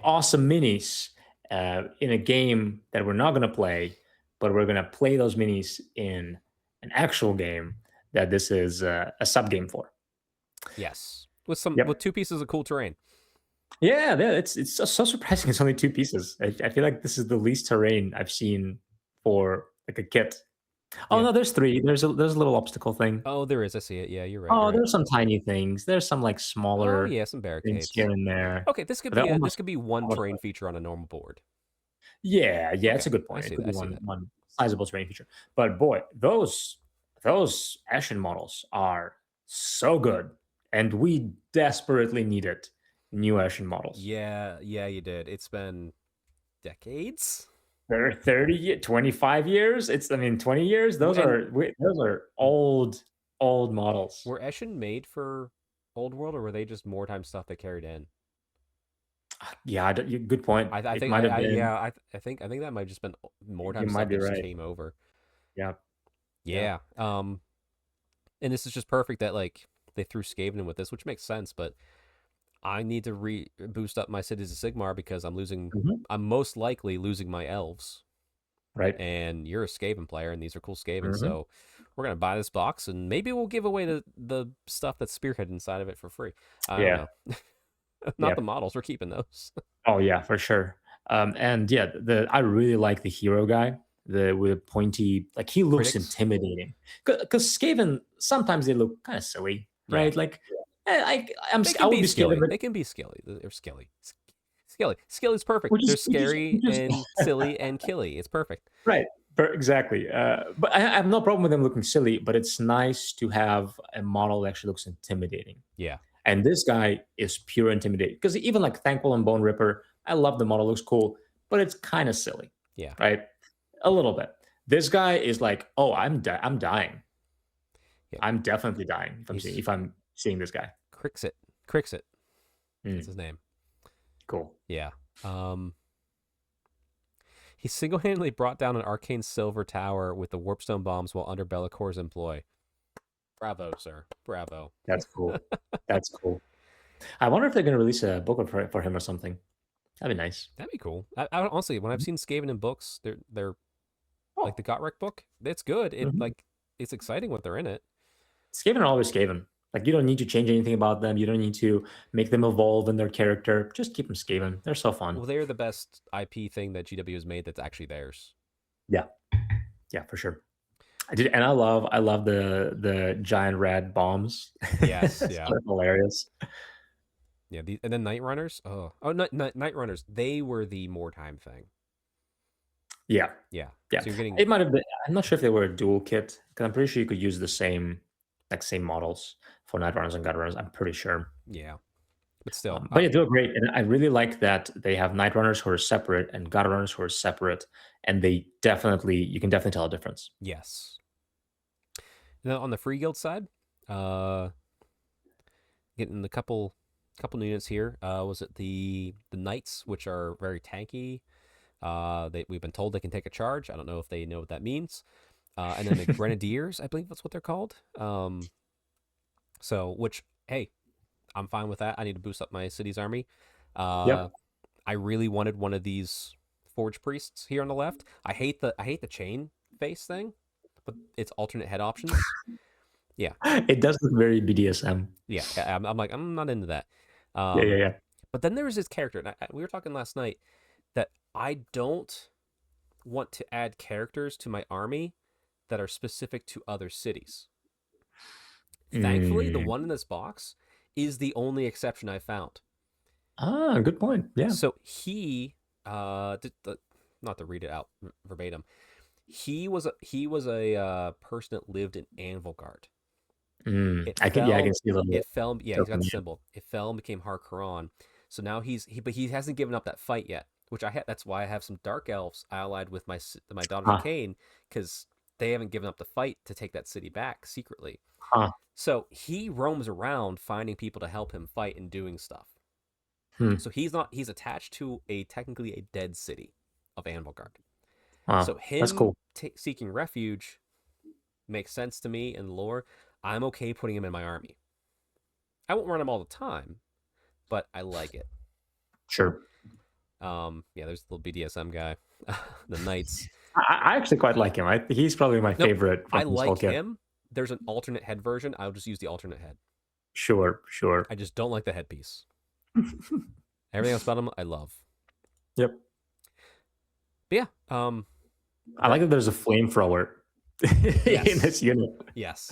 awesome minis in a game that we're not going to play, but we're going to play those minis in an actual game that this is a sub game for. Yes, with two pieces of cool terrain. Yeah, it's so surprising. It's only two pieces. I feel like this is the least terrain I've seen for like a kit. Oh no, there's three. There's a little obstacle thing. Oh, there is. I see it. Yeah, you're right. Oh, there's some tiny things. There's some like smaller. Oh yeah, some barricades here and there. Okay, this could be one terrain feature on a normal board. Yeah, it's a good point. It could be one sizable terrain feature. But boy, those Eshin models are so good, and we desperately needed new Eshin models. Yeah, you did. It's been decades. 30, 25 years. 20 years. Those are old models. Were Eshin made for old world, or were they just more time stuff they carried in? Yeah, good point. I It think might have I been. yeah I think that might have just been more You time might stuff be that just right. came over. Yeah, yeah. Yeah. And this is just perfect that like they threw Skaven in with this, which makes sense. But I need to boost up my Cities of Sigmar because Hmm. I'm most likely losing my elves. Right. And you're a Skaven player, and these are cool Skavens, Hmm. so we're gonna buy this box, and maybe we'll give away the stuff that's spearhead inside of it for free. I don't Yeah, know. Not yeah. the models. We're keeping those. Oh yeah, for sure. And yeah, the I really like the hero guy, the with the pointy, like he looks Critics. intimidating. Because Skaven sometimes they look kind of silly, Yeah, right? Like they I can would be be scared of skilly. it. They can be skilly. They're skilly. Skilly. Skilly's perfect. They're We scary just and silly and killy. It's perfect. right, exactly. But I have no problem with them looking silly. But it's nice to have a model that actually looks intimidating. Yeah. And this guy is pure intimidating. Because even like Thankful and Bone Ripper, I love the model, looks cool, but it's kind of silly, Yeah. right? A little bit. This guy is like, oh, I'm dying. Yeah. I'm definitely dying He's if I'm seeing this guy. Crixit. Crixit. That's Mm, his name. cool. Yeah. Um. He single-handedly brought down an arcane silver tower with the warpstone bombs while under Bellacor's employ. Bravo, sir. Bravo. That's cool. That's cool. I wonder if they're gonna release a book for him or something. That'd be nice. That'd be cool. Honestly, when I've seen Skaven in books, they're like Oh, the Gotrek book. It's good. mhm. It's exciting when they're in it. Skaven are always Skaven. Like you don't need to change anything about them. You don't need to make them evolve in their character. Just keep them Skaven. They're so fun. Well, they're the best IP thing that GW has made that's actually theirs. Yeah, yeah, for sure. I did, and I love the giant red bombs. Yes, It's yeah, hilarious. yeah. And then Night Runners. Oh, Night Runners. They were the more time thing. Yeah, Yeah. yeah. So you're getting It might have been. I'm not sure if they were a dual kit because I'm pretty sure you could use the same same models for Night Runners and Gut Runners. I'm pretty sure. yeah, but still, But yeah, they look great, and I really like that they have Night Runners who are separate and Gut Runners who are separate, and they definitely you can definitely tell a difference. yes. Now on the free guild side, uh, getting the couple new units here. Was it the knights, which are very tanky? We've been told they can take a charge. I don't know if they know what that means. And then the grenadiers, I believe that's what they're called. So which hey, I'm fine with that. I need to boost up my city's army. Uh, Yep. I really wanted one of these forge priests here on the left. I hate the chain face thing, but it's alternate head options. Yeah, It does look very BDSM. yeah. I'm like I'm not into that. Yeah, yeah, Um, yeah. but then there was this character, and we were talking last night that I don't want to add characters to my army that are specific to other cities. Thankfully, the Mm. one in this box is the only exception I found. Ah, good point. Yeah. So he, not to read it out verbatim, he was a person that lived in Anvilgard. Mm. It I can fell, see a little it fell. Yeah, he's got the dopamine. symbol. It fell and became Harkaron. So now but he hasn't given up that fight yet. Which I had. That's why I have some dark elves allied with my daughters of Huh, Cain because they haven't given up the fight to take that city back secretly. huh. So he roams around finding people to help him fight and doing stuff. Hmm. So he's attached to a technically a dead city of Anvilgard. So Wow, that's him cool. seeking refuge makes sense to me in lore. I'm okay putting him in my army. I won't run him all the time, but I like it. Sure. Yeah, there's the little BDSM guy, the knights. I actually quite like him. He's probably my Nope, favorite from I this whole like kit. him. There's an alternate head version. I'll just use the alternate head. Sure, sure. I just don't like the headpiece. Everything else about him, I love. Yep. But yeah, I like that there's a flamethrower in yes, this unit. yes.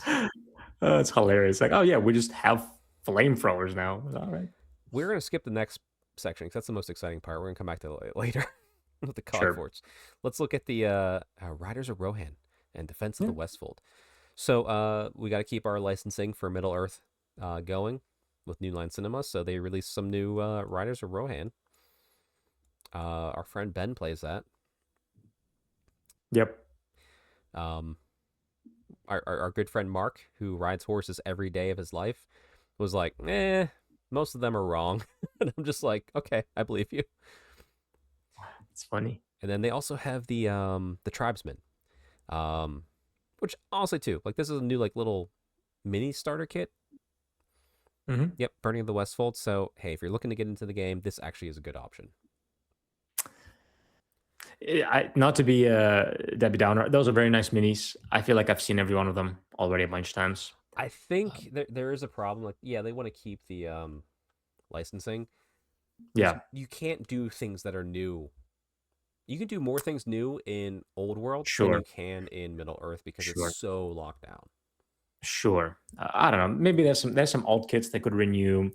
It's hilarious. Like, oh yeah, we just have flamethrowers now. All right. We're gonna skip the next section because that's the most exciting part. We're gonna come back to it later with the Sure. Cogforts. Let's look at the Riders of Rohan and Defense of Yeah. the Westfold. So we got to keep our licensing for Middle Earth going with New Line Cinema. So they released some new Riders of Rohan. Our friend Ben plays that. Yep. Um, our good friend Mark, who rides horses every day of his life, was like, most of them are wrong. And I'm just like, okay, I believe you. It's funny. And then they also have the tribesmen, um, which honestly too, like this is a new like little mini starter kit. Hmm. Yep, Burning of the Westfold. So hey, if you're looking to get into the game, this actually is a good option. Not to be a Debbie Downer, those are very nice minis. I feel like I've seen every one of them already a bunch of times. I think there is a problem. Like, yeah, they want to keep the licensing because Yeah, you can't do things that are new. You can do more things new in Old World than you sure, can in Middle Earth because it's sure, so locked down. sure. I don't know. Maybe there's some alt kits that could renew,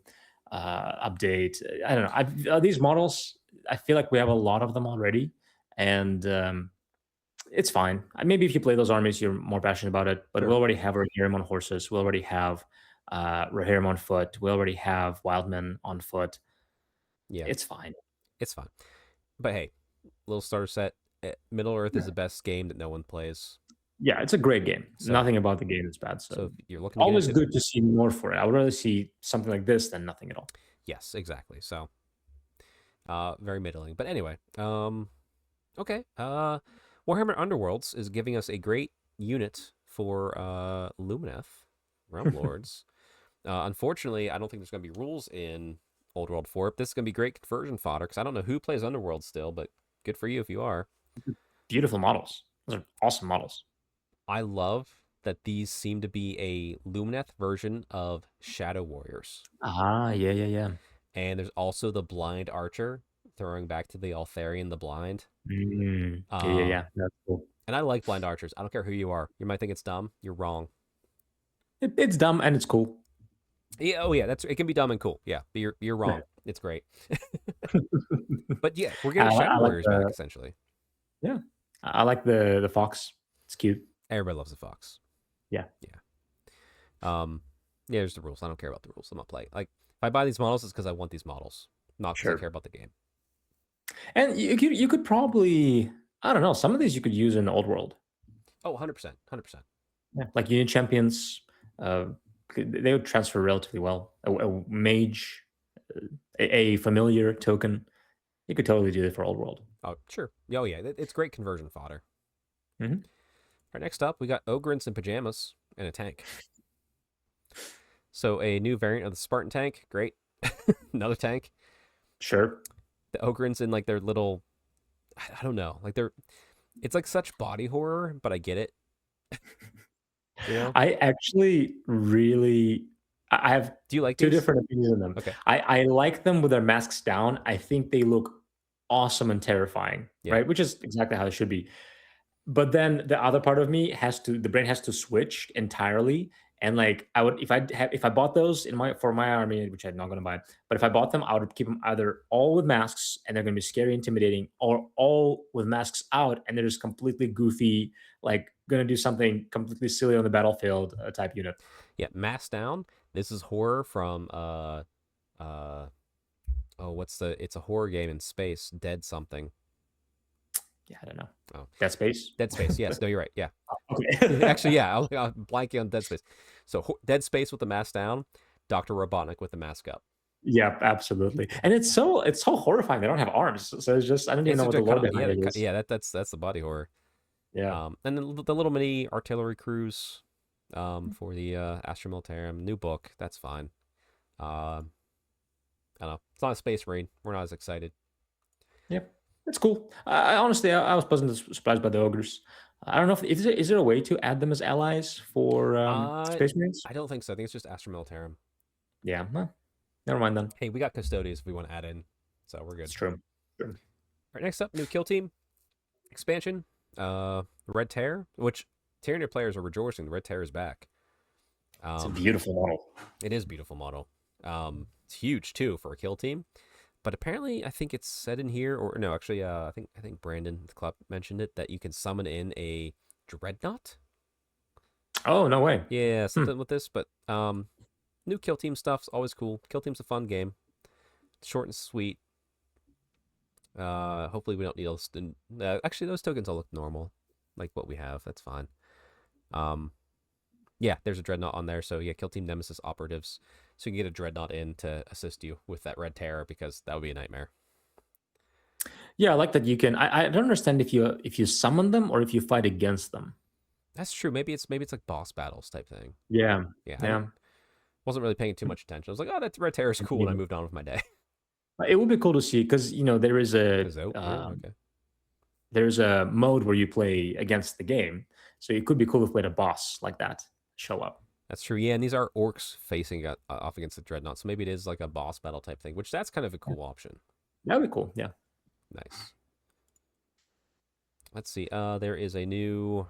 update. I don't know. These models, I feel like we have a lot of them already, and it's fine. Maybe if you play those armies, you're more passionate about it. But we Sure. already have Rohirrim on horses. We already have Rohirrim on foot. We already have Wildmen on foot. Yeah, It's fine. it's fine. But hey, little starter set. Middle Earth is the best game that no one plays. Yeah, it's a great game. So Nothing about the game is bad. so So if you're looking to get always into, good to see more for it. I would rather see something like this than nothing at all. yes, exactly. So very middling. But anyway, okay. Warhammer Underworlds is giving us a great unit for Lumineth Realm Lords. Unfortunately, I don't think there's going to be rules in Old World for it. This is going to be great conversion fodder because I don't know who plays Underworld still, but good for you if you are. Beautiful models. Those are awesome models. I love that these seem to be a Lumineth version of Shadow Warriors. Ah, yeah, yeah, yeah. And there's also the Blind Archer, throwing back to the Altharian the Blind. Yeah, yeah, Um, yeah. That's cool. and I like Blind Archers. I don't care who you are. You might think it's dumb. You're wrong. It's dumb and it's cool. Yeah, oh yeah, that's it can be dumb and cool. Yeah, but you're Yeah. wrong. It's great. But yeah, we're getting I Shadow like Warriors back the essentially. yeah. I like the fox. It's cute. Everybody loves the fox. Yeah, Yeah. Um, yeah, there's the rules. I don't care about the rules. I'm not playing. Like if I buy these models, it's because I want these models, not because I sure. care about the game. And you could probably, I don't know, some of these you could use in the old world. Oh, 100%, 100%. Yeah. Like unit champions, uh, they would transfer relatively well. A mage, a familiar token, you could totally do it for old world. Oh, sure. Oh yeah, it's great conversion fodder. Hmm. All right, next up we got Ogrins in pajamas and a tank. So a new variant of the Spartan tank. Great. Another tank. Sure. The Ogrins in like their little, I don't know, like they're, it's like such body horror, but I get it. You know? I actually really, I have Do you like two these? different opinions on them. Okay. I like them with their masks down. I think they look awesome and terrifying, Yeah. right? Which is exactly how it should be. But then the other part of me the brain has to switch entirely. And like I would, if I bought those for my army, which I'm not going to buy, but if I bought them, I would keep them either all with masks and they're going to be scary, intimidating, or all with masks out and they're just completely goofy, like going to do something completely silly on the battlefield type unit. Yeah. Mask down. This is horror from uh oh, what's the? It's a horror game in space. Dead something. Yeah, I don't know. Oh, Dead Space. Dead Space. Yes. No, you're right. Yeah. Okay. Actually, yeah. I'm blanking on Dead Space. So Dead Space with the mask down. Doctor Robotnik with the mask up. Yeah, absolutely. And it's so horrifying. They don't have arms, so it's just I don't even It's know just what the a lore cut. behind it is. Yeah. That's the body horror. Yeah. And then the little mini artillery crews, for the Astra Militarum new book. That's fine. I don't know. It's not a Space Marine. We're not as excited. Yep. That's cool. I honestly, I was pleasantly surprised by the ogres. I don't know if is there a way to add them as allies for Uh, Space Marines? I don't think so. I think it's just Astra Militarum. Yeah. Well, never mind then. Hey, we got Custodians if we want to add in, so we're good. It's true. True. All right, next up, new kill team expansion. Red Terror, which Tyranid players are rejoicing. The Red Terror is back. It's a beautiful model. It is a beautiful model. It's huge too for a kill team. But apparently, I think it's said in here, or no, actually, I think Brandon the club mentioned it that you can summon in a dreadnought. Oh no way. Yeah, something with this. But new kill team stuff's always cool. Kill team's a fun game. Short and sweet. Hopefully we don't need those. Actually, those tokens all look normal, like what we have. That's fine. Yeah, there's a dreadnought on there. So yeah, kill team nemesis operatives. So you can get a dreadnought in to assist you with that red terror, because that would be a nightmare. Yeah, I like that you can. I don't understand if you summon them or if you fight against them. That's true. Maybe it's like boss battles type thing. Yeah, Yeah, I yeah. wasn't really paying too much attention. I was like, oh, that red terror is cool, and I moved on with my day. It would be cool to see because there is Is that weird? Okay. there's a mode where you play against the game, so it could be cool if we had a boss like that show up. That's true. Yeah, and these are orcs facing off against the dreadnought, so maybe it is like a boss battle type thing, which that's kind of a cool option. That'd be cool. Yeah. Nice. Let's see. There is a new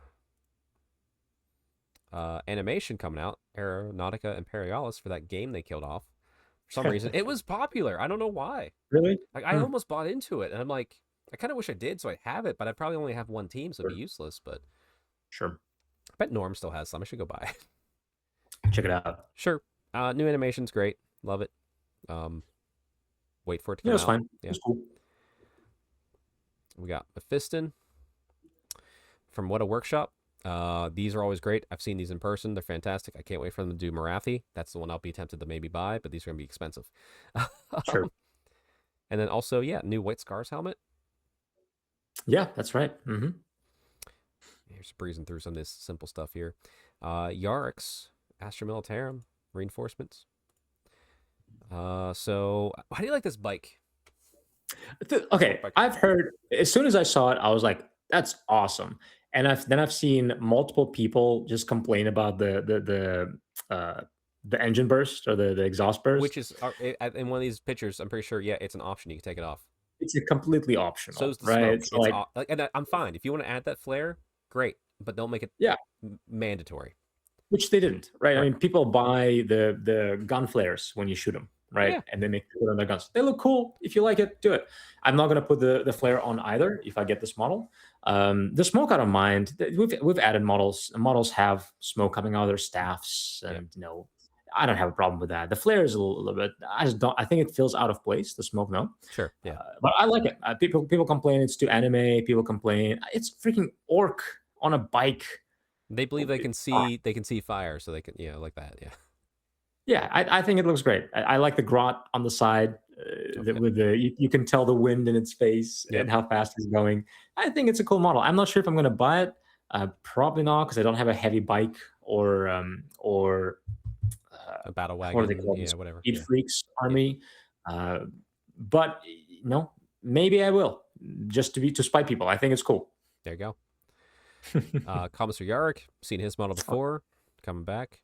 animation coming out, Aeronautica Imperialis, for that game they killed off. For some reason, it was popular. I don't know why. Really? Like, I almost bought into it, and I'm like, I kind of wish I did, so I have it, but I probably only have one team, so it'd be useless. But Sure. I bet Norm still has some. I should go buy it. Check it out. Sure. New animation's great. Love it. Wait for it to come Yeah, it's out. fine. Yeah. It's cool. We got Mephiston from What a Workshop. These are always great. I've seen these in person. They're fantastic. I can't wait for them to do Marathi. That's the one I'll be tempted to maybe buy, but these are going to be expensive. Sure. And then also, yeah, new White Scars helmet. Yeah, that's right. Here's breezing through some of this simple stuff here. Yarix, Astra Militarum, reinforcements. So how do you like this bike? Okay, I've heard as soon as I saw it, I was like, "That's awesome." And I've seen multiple people just complain about the engine burst or the exhaust burst, Which is in one of these pictures, I'm pretty sure. Yeah, it's an option. You can take it off. it's a completely So optional, is the right? smoke. It's It's like, and I'm fine if you want to add that flare. Great, but don't make it yeah, mandatory. which they didn't, right? I Right. mean, people buy the gun flares when you shoot them, right? Yeah. And then they put it on their guns. They look cool. If you like it, do it. I'm not going to put the flare on either if I get this model. The smoke, I don't mind. We've added models. Models have smoke coming out of their staffs, and I don't have a problem with that. The flare is a little bit. I just don't. I think it feels out of place. The smoke, no. Sure. Yeah. But I like it. People complain it's too anime. People complain it's freaking orc on a bike. They believe they can see fire, so they can like that. Yeah. Yeah, I think it looks great. I like the grot on the side with you can tell the wind in its face and how fast it's going. I think it's a cool model. I'm not sure if I'm going to buy it. Probably not because I don't have a heavy bike or a battle wagon. what are they called? Whatever. Speed Freaks army. But maybe I will just to spite people. I think it's cool. There you go. Commissar Yarrick, seen his model before, coming back.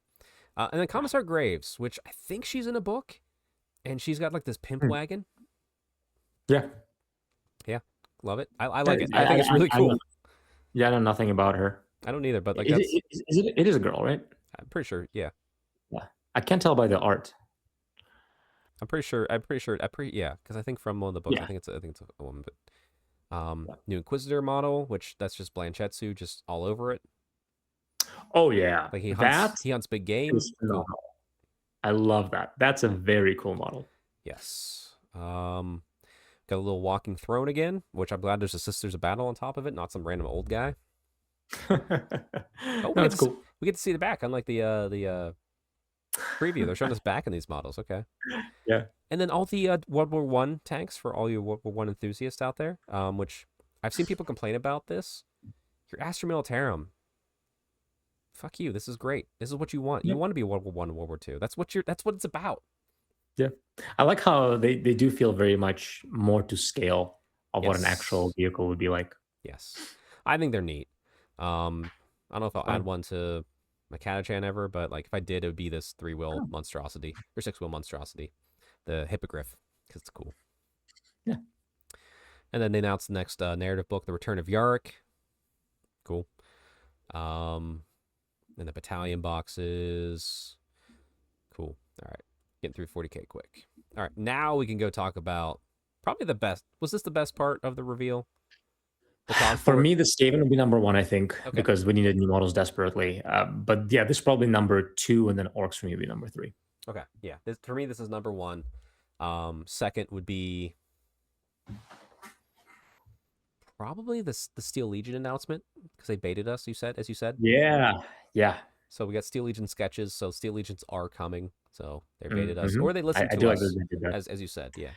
And then Commissar Graves, which I think she's in a book, and she's got like this pimp wagon. Yeah. Yeah. Love it. I like it. I think it's really cool. I know nothing about her. I don't either, but like it is a girl, right? I'm pretty sure. Yeah. Yeah. I can't tell by the art. I'm pretty sure. Yeah, because I think from one of the books, I think it's a woman. But new Inquisitor model, which that's just Blanchetsu, just all over it. Oh yeah, like he hunts big game. Cool. I love that. That's a very cool model. Yes. Got a little walking throne again, which I'm glad there's a Sisters of Battle on top of it, not some random old guy. That's cool. We get to see the back, unlike the preview. They're showing us back in these models. Okay. Yeah. And then all the World War I tanks for all you World War I enthusiasts out there, which I've seen people complain about this. Your Astra Militarum. Fuck you. This is great. This is what you want. You want to be World War I and World War II. That's what it's about. Yeah. I like how they do feel very much more to scale of what an actual vehicle would be like. Yes. I think they're neat. I don't know if I'll add one to my Catachan ever, but like if I did, it would be this 3-wheel monstrosity or 6-wheel monstrosity, the Hippogriff, because it's cool. Yeah. And then they announced the next narrative book, The Return of Yarrick. Cool. And the battalion boxes. Cool. All right. Getting through 40K quick. All right. Now we can go talk about probably the best. Was this the best part of the reveal? For me, the Skaven would be number one, I think, because we needed new models desperately. But yeah, this is probably number two, and then Orcs for me would be number three. Okay. Yeah. For me, this is number one. Second would be probably the Steel Legion announcement, because they baited us, as you said. Yeah. So we got Steel Legion sketches, so Steel Legions are coming. So they baited us, Mm-hmm. or they listened I to do like that us, they did that. as you said. Yeah.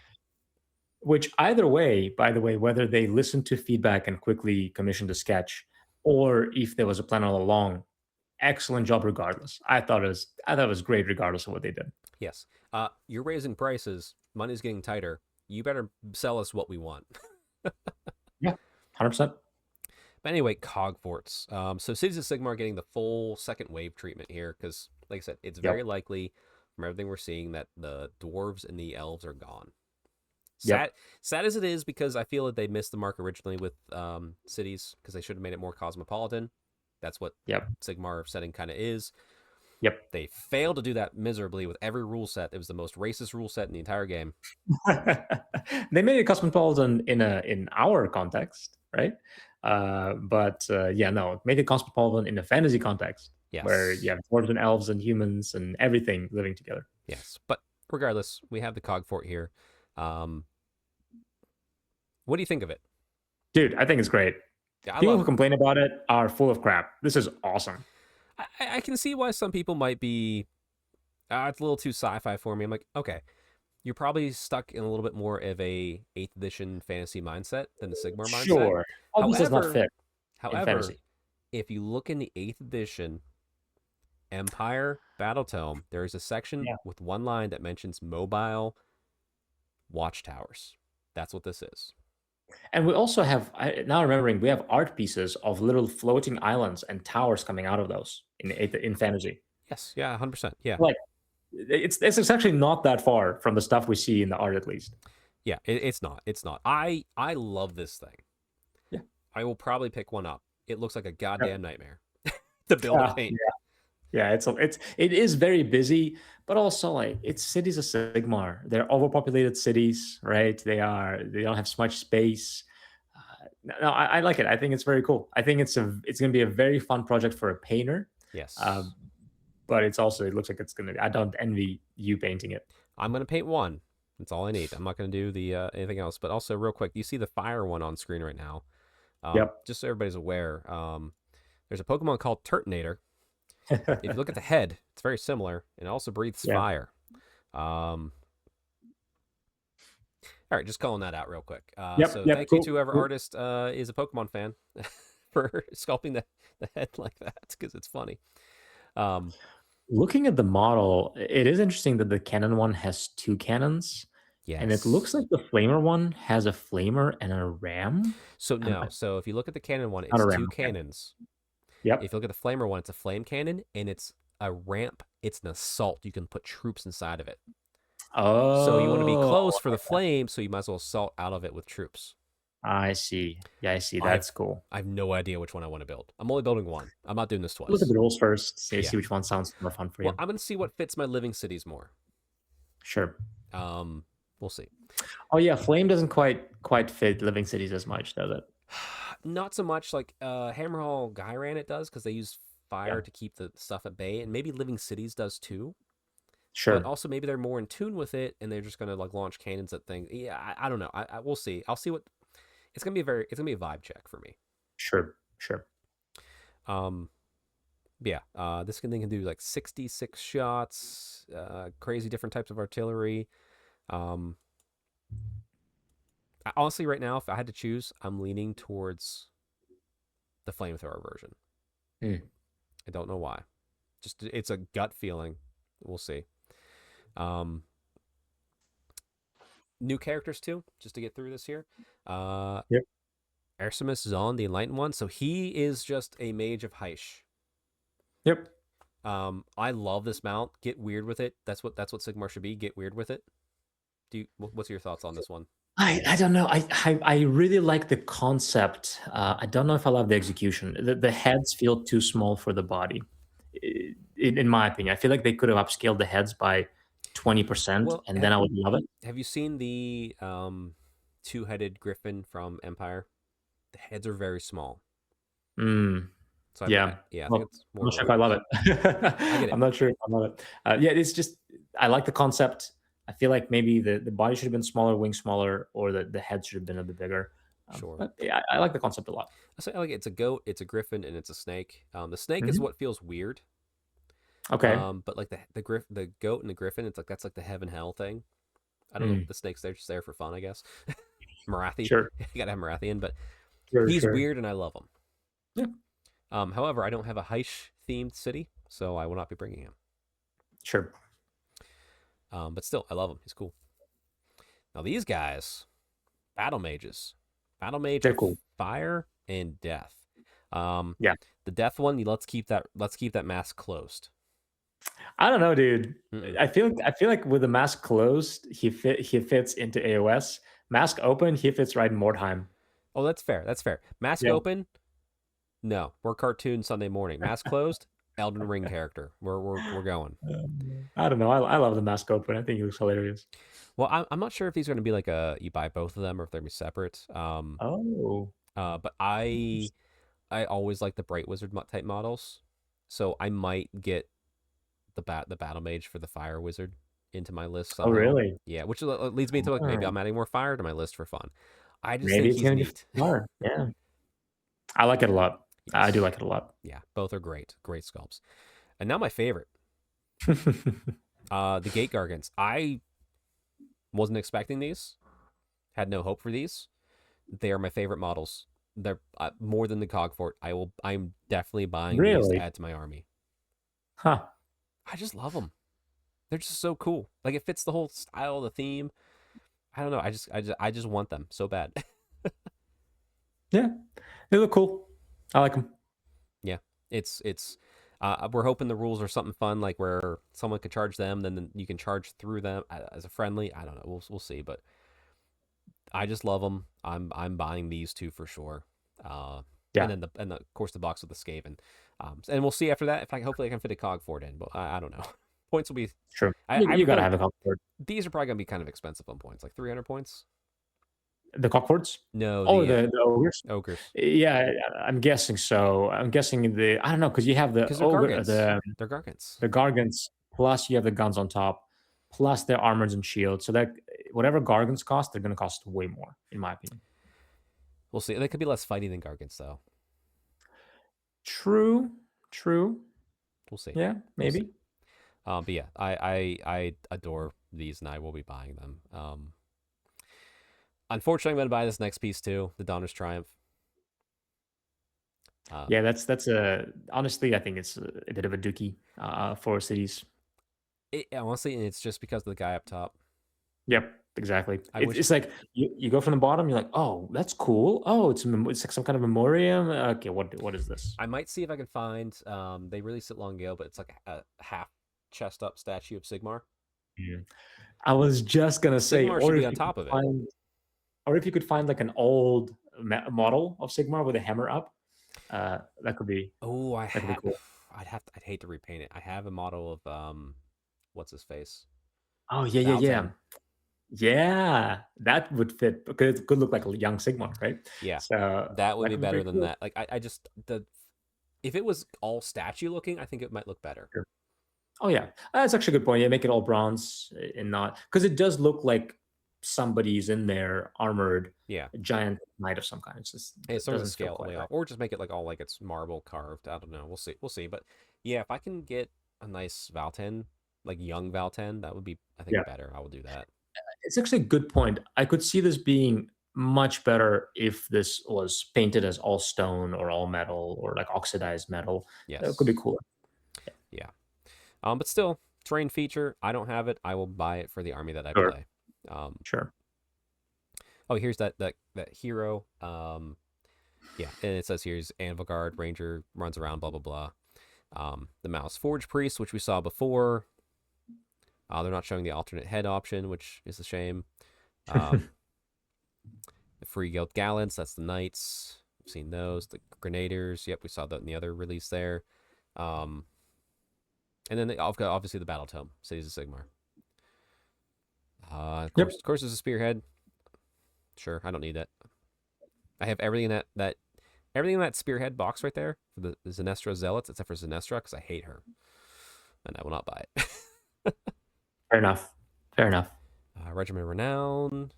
Which either way, by the way, whether they listened to feedback and quickly commissioned a sketch, or if there was a plan all along, excellent job regardless. I thought it was great regardless of what they did. Yes. You're raising prices. Money's getting tighter. You better sell us what we want. Yeah, 100%. But anyway, Cogforts. So Cities of Sigmar are getting the full second wave treatment here because, like I said, it's very Yep. likely from everything we're seeing that the dwarves and the elves are gone. Sad, Yep. sad as it is because I feel that they missed the mark originally with cities because they should have made it more cosmopolitan. That's what Yep. Sigmar setting kind of is. Yep. They failed to do that miserably with every rule set. It was the most racist rule set in the entire game. They made it cosmopolitan in our context, right? But yeah, no, make it cosmopolitan in a fantasy context where you Yes. have dwarves and elves and humans and everything living together. Yes. But regardless, we have the Cogfort here. Um, what do you think of it? Dude, I think it's great. Yeah, I People love who it. complain about it are full of crap. This is awesome. I can see why some people might be, it's a little too sci-fi for me. I'm like, okay, you're probably stuck in a little bit more of a 8th edition fantasy mindset than the Sigmar mindset. Sure. All this does not However, fit in however, fantasy. if you look in the 8th edition Empire Battle Tome, there is a section Yeah. with one line that mentions mobile watchtowers. That's what this is. And we also have, now remembering, we have art pieces of little floating islands and towers coming out of those in fantasy. Yes, yeah, 100%. Yeah. Like, it's actually not that far from the stuff we see in the art, at least. Yeah, it's not. It's not. I love this thing. Yeah. I will probably pick one up. It looks like a Yep. goddamn nightmare to build and paint. Yeah, it is very busy, but also like it's cities of Sigmar. They're overpopulated cities, right? They don't have so much space. No, I like it. I think it's very cool. I think it's gonna be a very fun project for a painter. Yes. Um, but it looks like it's gonna be. I don't envy you painting it. I'm gonna paint one. That's all I need. I'm not gonna do the anything else. But also, real quick, you see the fire one on screen right now. Yep. Just so everybody's aware, there's a Pokemon called Turtonator. If you look at the head, it's very similar, and it also breathes Yeah. fire. All right, just calling that out real quick. So thank you to whoever artist is a Pokemon fan for sculpting the head like that because it's funny. Looking at the model, it is interesting that the cannon one has two cannons. Yes. And it looks like the flamer one has a flamer and a ram. So no. So if you look at the cannon one, Not a it's ram, two okay. cannons. Yep. If you look at the flamer one, it's a flame cannon and it's a ramp. It's an assault. You can put troops inside of it. Oh. So you want to be close for the flame, so you might as well assault out of it with troops. I see. Yeah, I see. That's cool. I have no idea which one I want to build. I'm only building one. I'm not doing this twice. Look at the rules first. See Yeah. which one sounds more fun for you. Well, I'm going to see what fits my living cities more. Sure. We'll see. Oh yeah, flame doesn't quite fit living cities as much, does it? Not so much like Hammerhall Gyran it does because they use fire to keep the stuff at bay, and maybe living cities does too. Sure. But also maybe they're more in tune with it, and they're just gonna like launch cannons at things. Yeah, I don't know. I we'll see. I'll see what. It's gonna be a vibe check for me. Sure. Yeah. This thing can do like 66 shots. Crazy different types of artillery. Honestly, right now, if I had to choose, I'm leaning towards the flamethrower version. I don't know why. Just it's a gut feeling. We'll see. New characters too, just to get through this here. Yep. Arsemus Zon, the Enlightened One. So he is just a mage of Heish. Yep. I love this mount. Get weird with it. That's what Sigmar should be. Get weird with it. What's your thoughts on this one? I don't know. I really like the concept. I don't know if I love the execution. The heads feel too small for the body, in my opinion. I feel like they could have upscaled the heads by 20%, and then I would love it. Have you seen the two-headed griffin from Empire? The heads are very small. So I think it's more. I'm not sure if I love it. I get it. I'm not sure if I love it. Yeah, it's just I like the concept. I feel like maybe the body should have been smaller, wings smaller, or the head should have been a bit bigger. Sure. But yeah, I like the concept a lot. I like it's a goat, it's a griffin, and it's a snake. The snake is what feels weird. Okay. But like the goat and the griffin, it's like that's like the heaven hell thing. I don't know. Mm. The snake's there just there for fun, I guess. Marathi, Sure. you gotta have Marathian, but Sure. he's Sure. weird and I love him. Yeah. However, I don't have a Heish themed city, so I will not be bringing him. Sure. But still, I love him. He's cool. Now these guys, battle mages, battle mage They're of cool. fire and death. Yeah. The death one, let's keep that mask closed. I don't know, dude. Mm-mm. I feel like with the mask closed, he fits into AOS. Mask open, he fits right in Mordheim. Oh, that's fair. That's fair. Mask Yeah. open, no, we're cartoon Sunday morning. Mask closed, Elden Ring character. We're going. I don't know. I love the mask open. I think he looks hilarious. Well, I'm not sure if these are going to be like you buy both of them or if they're going to be separate. Oh, But I always like the Bright Wizard type models, so I might get the Battle Mage for the Fire Wizard into my list oh, somehow. really? Yeah, which leads me to like maybe Ah, I'm adding more fire to my list for fun. I just maybe think it's he's gonna be neat. fire. Yeah, I like it a lot. I do Yes. like it a lot. Yeah, both are great. Great sculpts. And now my favorite, the Gate Gargants. I wasn't expecting these. Had no hope for these. They are my favorite models. They're more than the Cogfort. I'm definitely buying these to Really? add to my army. Huh? I just love them. They're just so cool. Like it fits the whole style, the theme. I don't know. I just want them so bad. Yeah, they look cool. I like them. Yeah, it's. We're hoping the rules are something fun, like where someone could charge them, then you can charge through them as a friendly. I don't know. We'll see, but I just love them. I'm buying these two for sure. And Yeah, then of course the box with the Skaven. And we'll see after that if hopefully I can fit a cog fort in, but I don't know. Points will be. true. I have You a gotta feeling have a cockford. these are probably gonna be kind of expensive on points, like 300 points. The cockfords? No, Oh, the the ogres. ogres, Yeah, I'm guessing so. I'm guessing I don't know because you have the because they're ogre, gargants. They're gargants. the gargants, plus you have the guns on top, plus their armors and shields. So that whatever gargants cost, they're gonna cost way more, in my opinion. We'll see. They could be less fighting than gargants, though. True, true. We'll see. Yeah, We'll see. maybe. But yeah, I adore these, and I will be buying them. Unfortunately, I'm going to buy this next piece too, the Donner's Triumph. Uh, Yeah, that's a honestly, I think it's a bit of a dookie for cities. honestly, and it's just because of the guy up top. Yep, exactly. I It's, wish it's like you go from the bottom, you're like, oh, that's cool. Oh, it's like some kind of memoriam. Okay, what is this? I might see if I can find. They released it long ago, but it's like a half chest up statue of Sigmar. Mm. I was just gonna say, Sigmar should be on top of it. or if you could find like an old model of Sigmar with a hammer up, that could be Oh, cool. I'd hate to repaint it. I have a model of what's his face? Oh yeah, yeah, yeah, Valten. yeah. That would fit because it could look like a young Sigmar, right? Yeah, So that would that be could be pretty better than cool. that. Like I just the if it was all statue looking, I think it might look better. Sure. Oh yeah, that's actually a good point. Yeah, make it all bronze and not because it does look like somebody's in there armored, Yeah, a giant knight of some kind. It's just it it starts to doesn't feel scale it quite way right. off, or just make it like all like it's marble carved. I don't know. We'll see. We'll see. But yeah, if I can get a nice Valten, like young Valten, that would be I think Yeah, better. I will do that. it's actually a good point. I could see this being much better if this was painted as all stone or all metal or like oxidized metal. That could be Yes. cooler. Yeah. But still, terrain feature. I don't have it. I will buy it for the army that I Sure, play. Um, sure. oh, here's that hero. Yeah, and it says here's Anvil Guard Ranger runs around. Blah blah blah. The Mouse Forge Priest, which we saw before. They're not showing the alternate head option, which is a shame. Um, the Free Guild Gallants, that's the Knights. We've seen those. The Grenadiers, yep, we saw that in the other release there. Um, and then obviously the Battle Tome, Cities of Sigmar. Of Yep. course, there's a Spearhead. Sure, I don't need that. I have everything in that Spearhead box right there for the Zenestra Zealots, except for Zenestra, because I hate her, and I will not buy it. Fair enough. Fair enough. Regiment of Renown,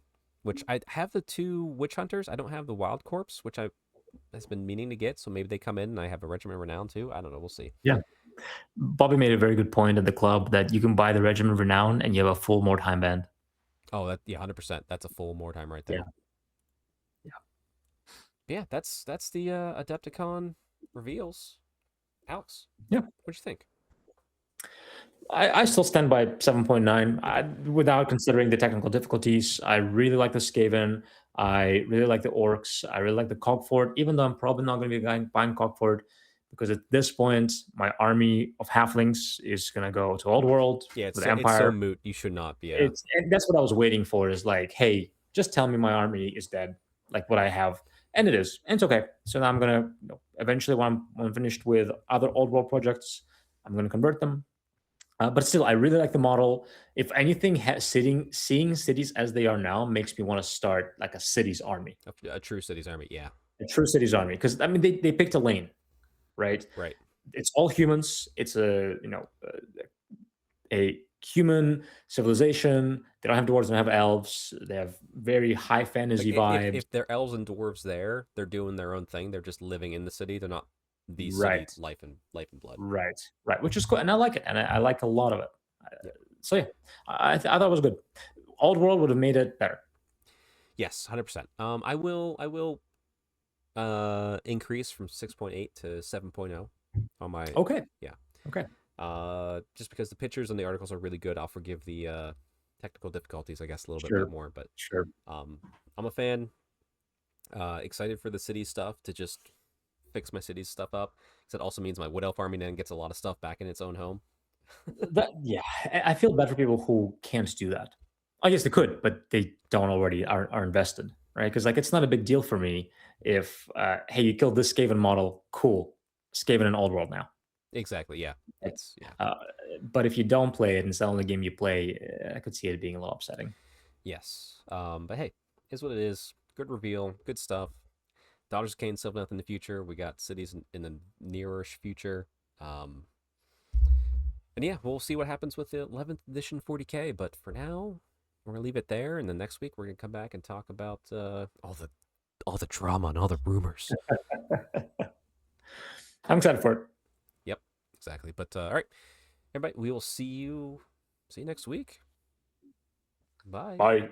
which I have the two Witch Hunters. I don't have the Wild Corpse, which I has been meaning to get. So maybe they come in and I have a Regiment of Renown too. I don't know. We'll see. Yeah. Bobby made a very good point at the club that you can buy the Regiment of Renown and you have a full Mordheim band. Oh, that yeah, 100%. That's a full more time right there. Yeah. Yeah. Yeah, that's the Adepticon reveals. Alex, Yeah. what'd you think? I still stand by 7.9 Okay. without considering the technical difficulties. I really like the Skaven. I really like the Orcs. I really like the Cogfort, even though I'm probably not going to be buying Cogfort because at this point, my army of halflings is going to go to Old World Yeah, with it's so Empire. moot. You should not be. And that's what I was waiting for is like, hey, just tell me my army is dead, like what I have. And it is. And it's okay. So now I'm going to, eventually, when I'm finished with other Old World projects, I'm going to convert them. But still, I really like the model. If anything, seeing cities as they are now makes me want to start like a cities army, A true cities army. Yeah. a true cities army. Because I mean, they picked a lane, right? Right. It's all humans. It's a human civilization. They don't have dwarves, they don't have elves. They have very high fantasy vibes. If they're elves and dwarves there, they're doing their own thing. They're just living in the city. They're not the city Right, life and blood. right, which is cool, and I like it, and I like a lot of it. Yeah. So yeah, I thought it was good. Old World would have made it better. Yes, 100%. I will increase from 6.8 to 7.0 on my Okay, yeah. okay, Just because the pictures and the articles are really good, I'll forgive the technical difficulties, I guess, a little bit sure, more. But sure. I'm a fan. Excited for the city stuff to just fix my city's stuff up. Because it also means my Wood Elf army then gets a lot of stuff back in its own home. That yeah, I feel bad for people who can't do that. I guess they could, but they don't already are invested, right? Because like it's not a big deal for me if hey, you killed this Skaven model, cool, Skaven in Old World now. Exactly. Yeah. Right? It's yeah. Uh, but if you don't play it and it's the only game you play, I could see it being a little upsetting. Yes. But hey, is what it is. Good reveal. Good stuff. Daughters of Cain still have nothing in the future. We got cities in the nearish future. And yeah, we'll see what happens with the 11th edition 40k. But for now, we're gonna leave it there. And then next week we're gonna come back and talk about all the drama and all the rumors. I'm excited for it. Yep, exactly. But all right, everybody, we will see you next week. Bye. Bye.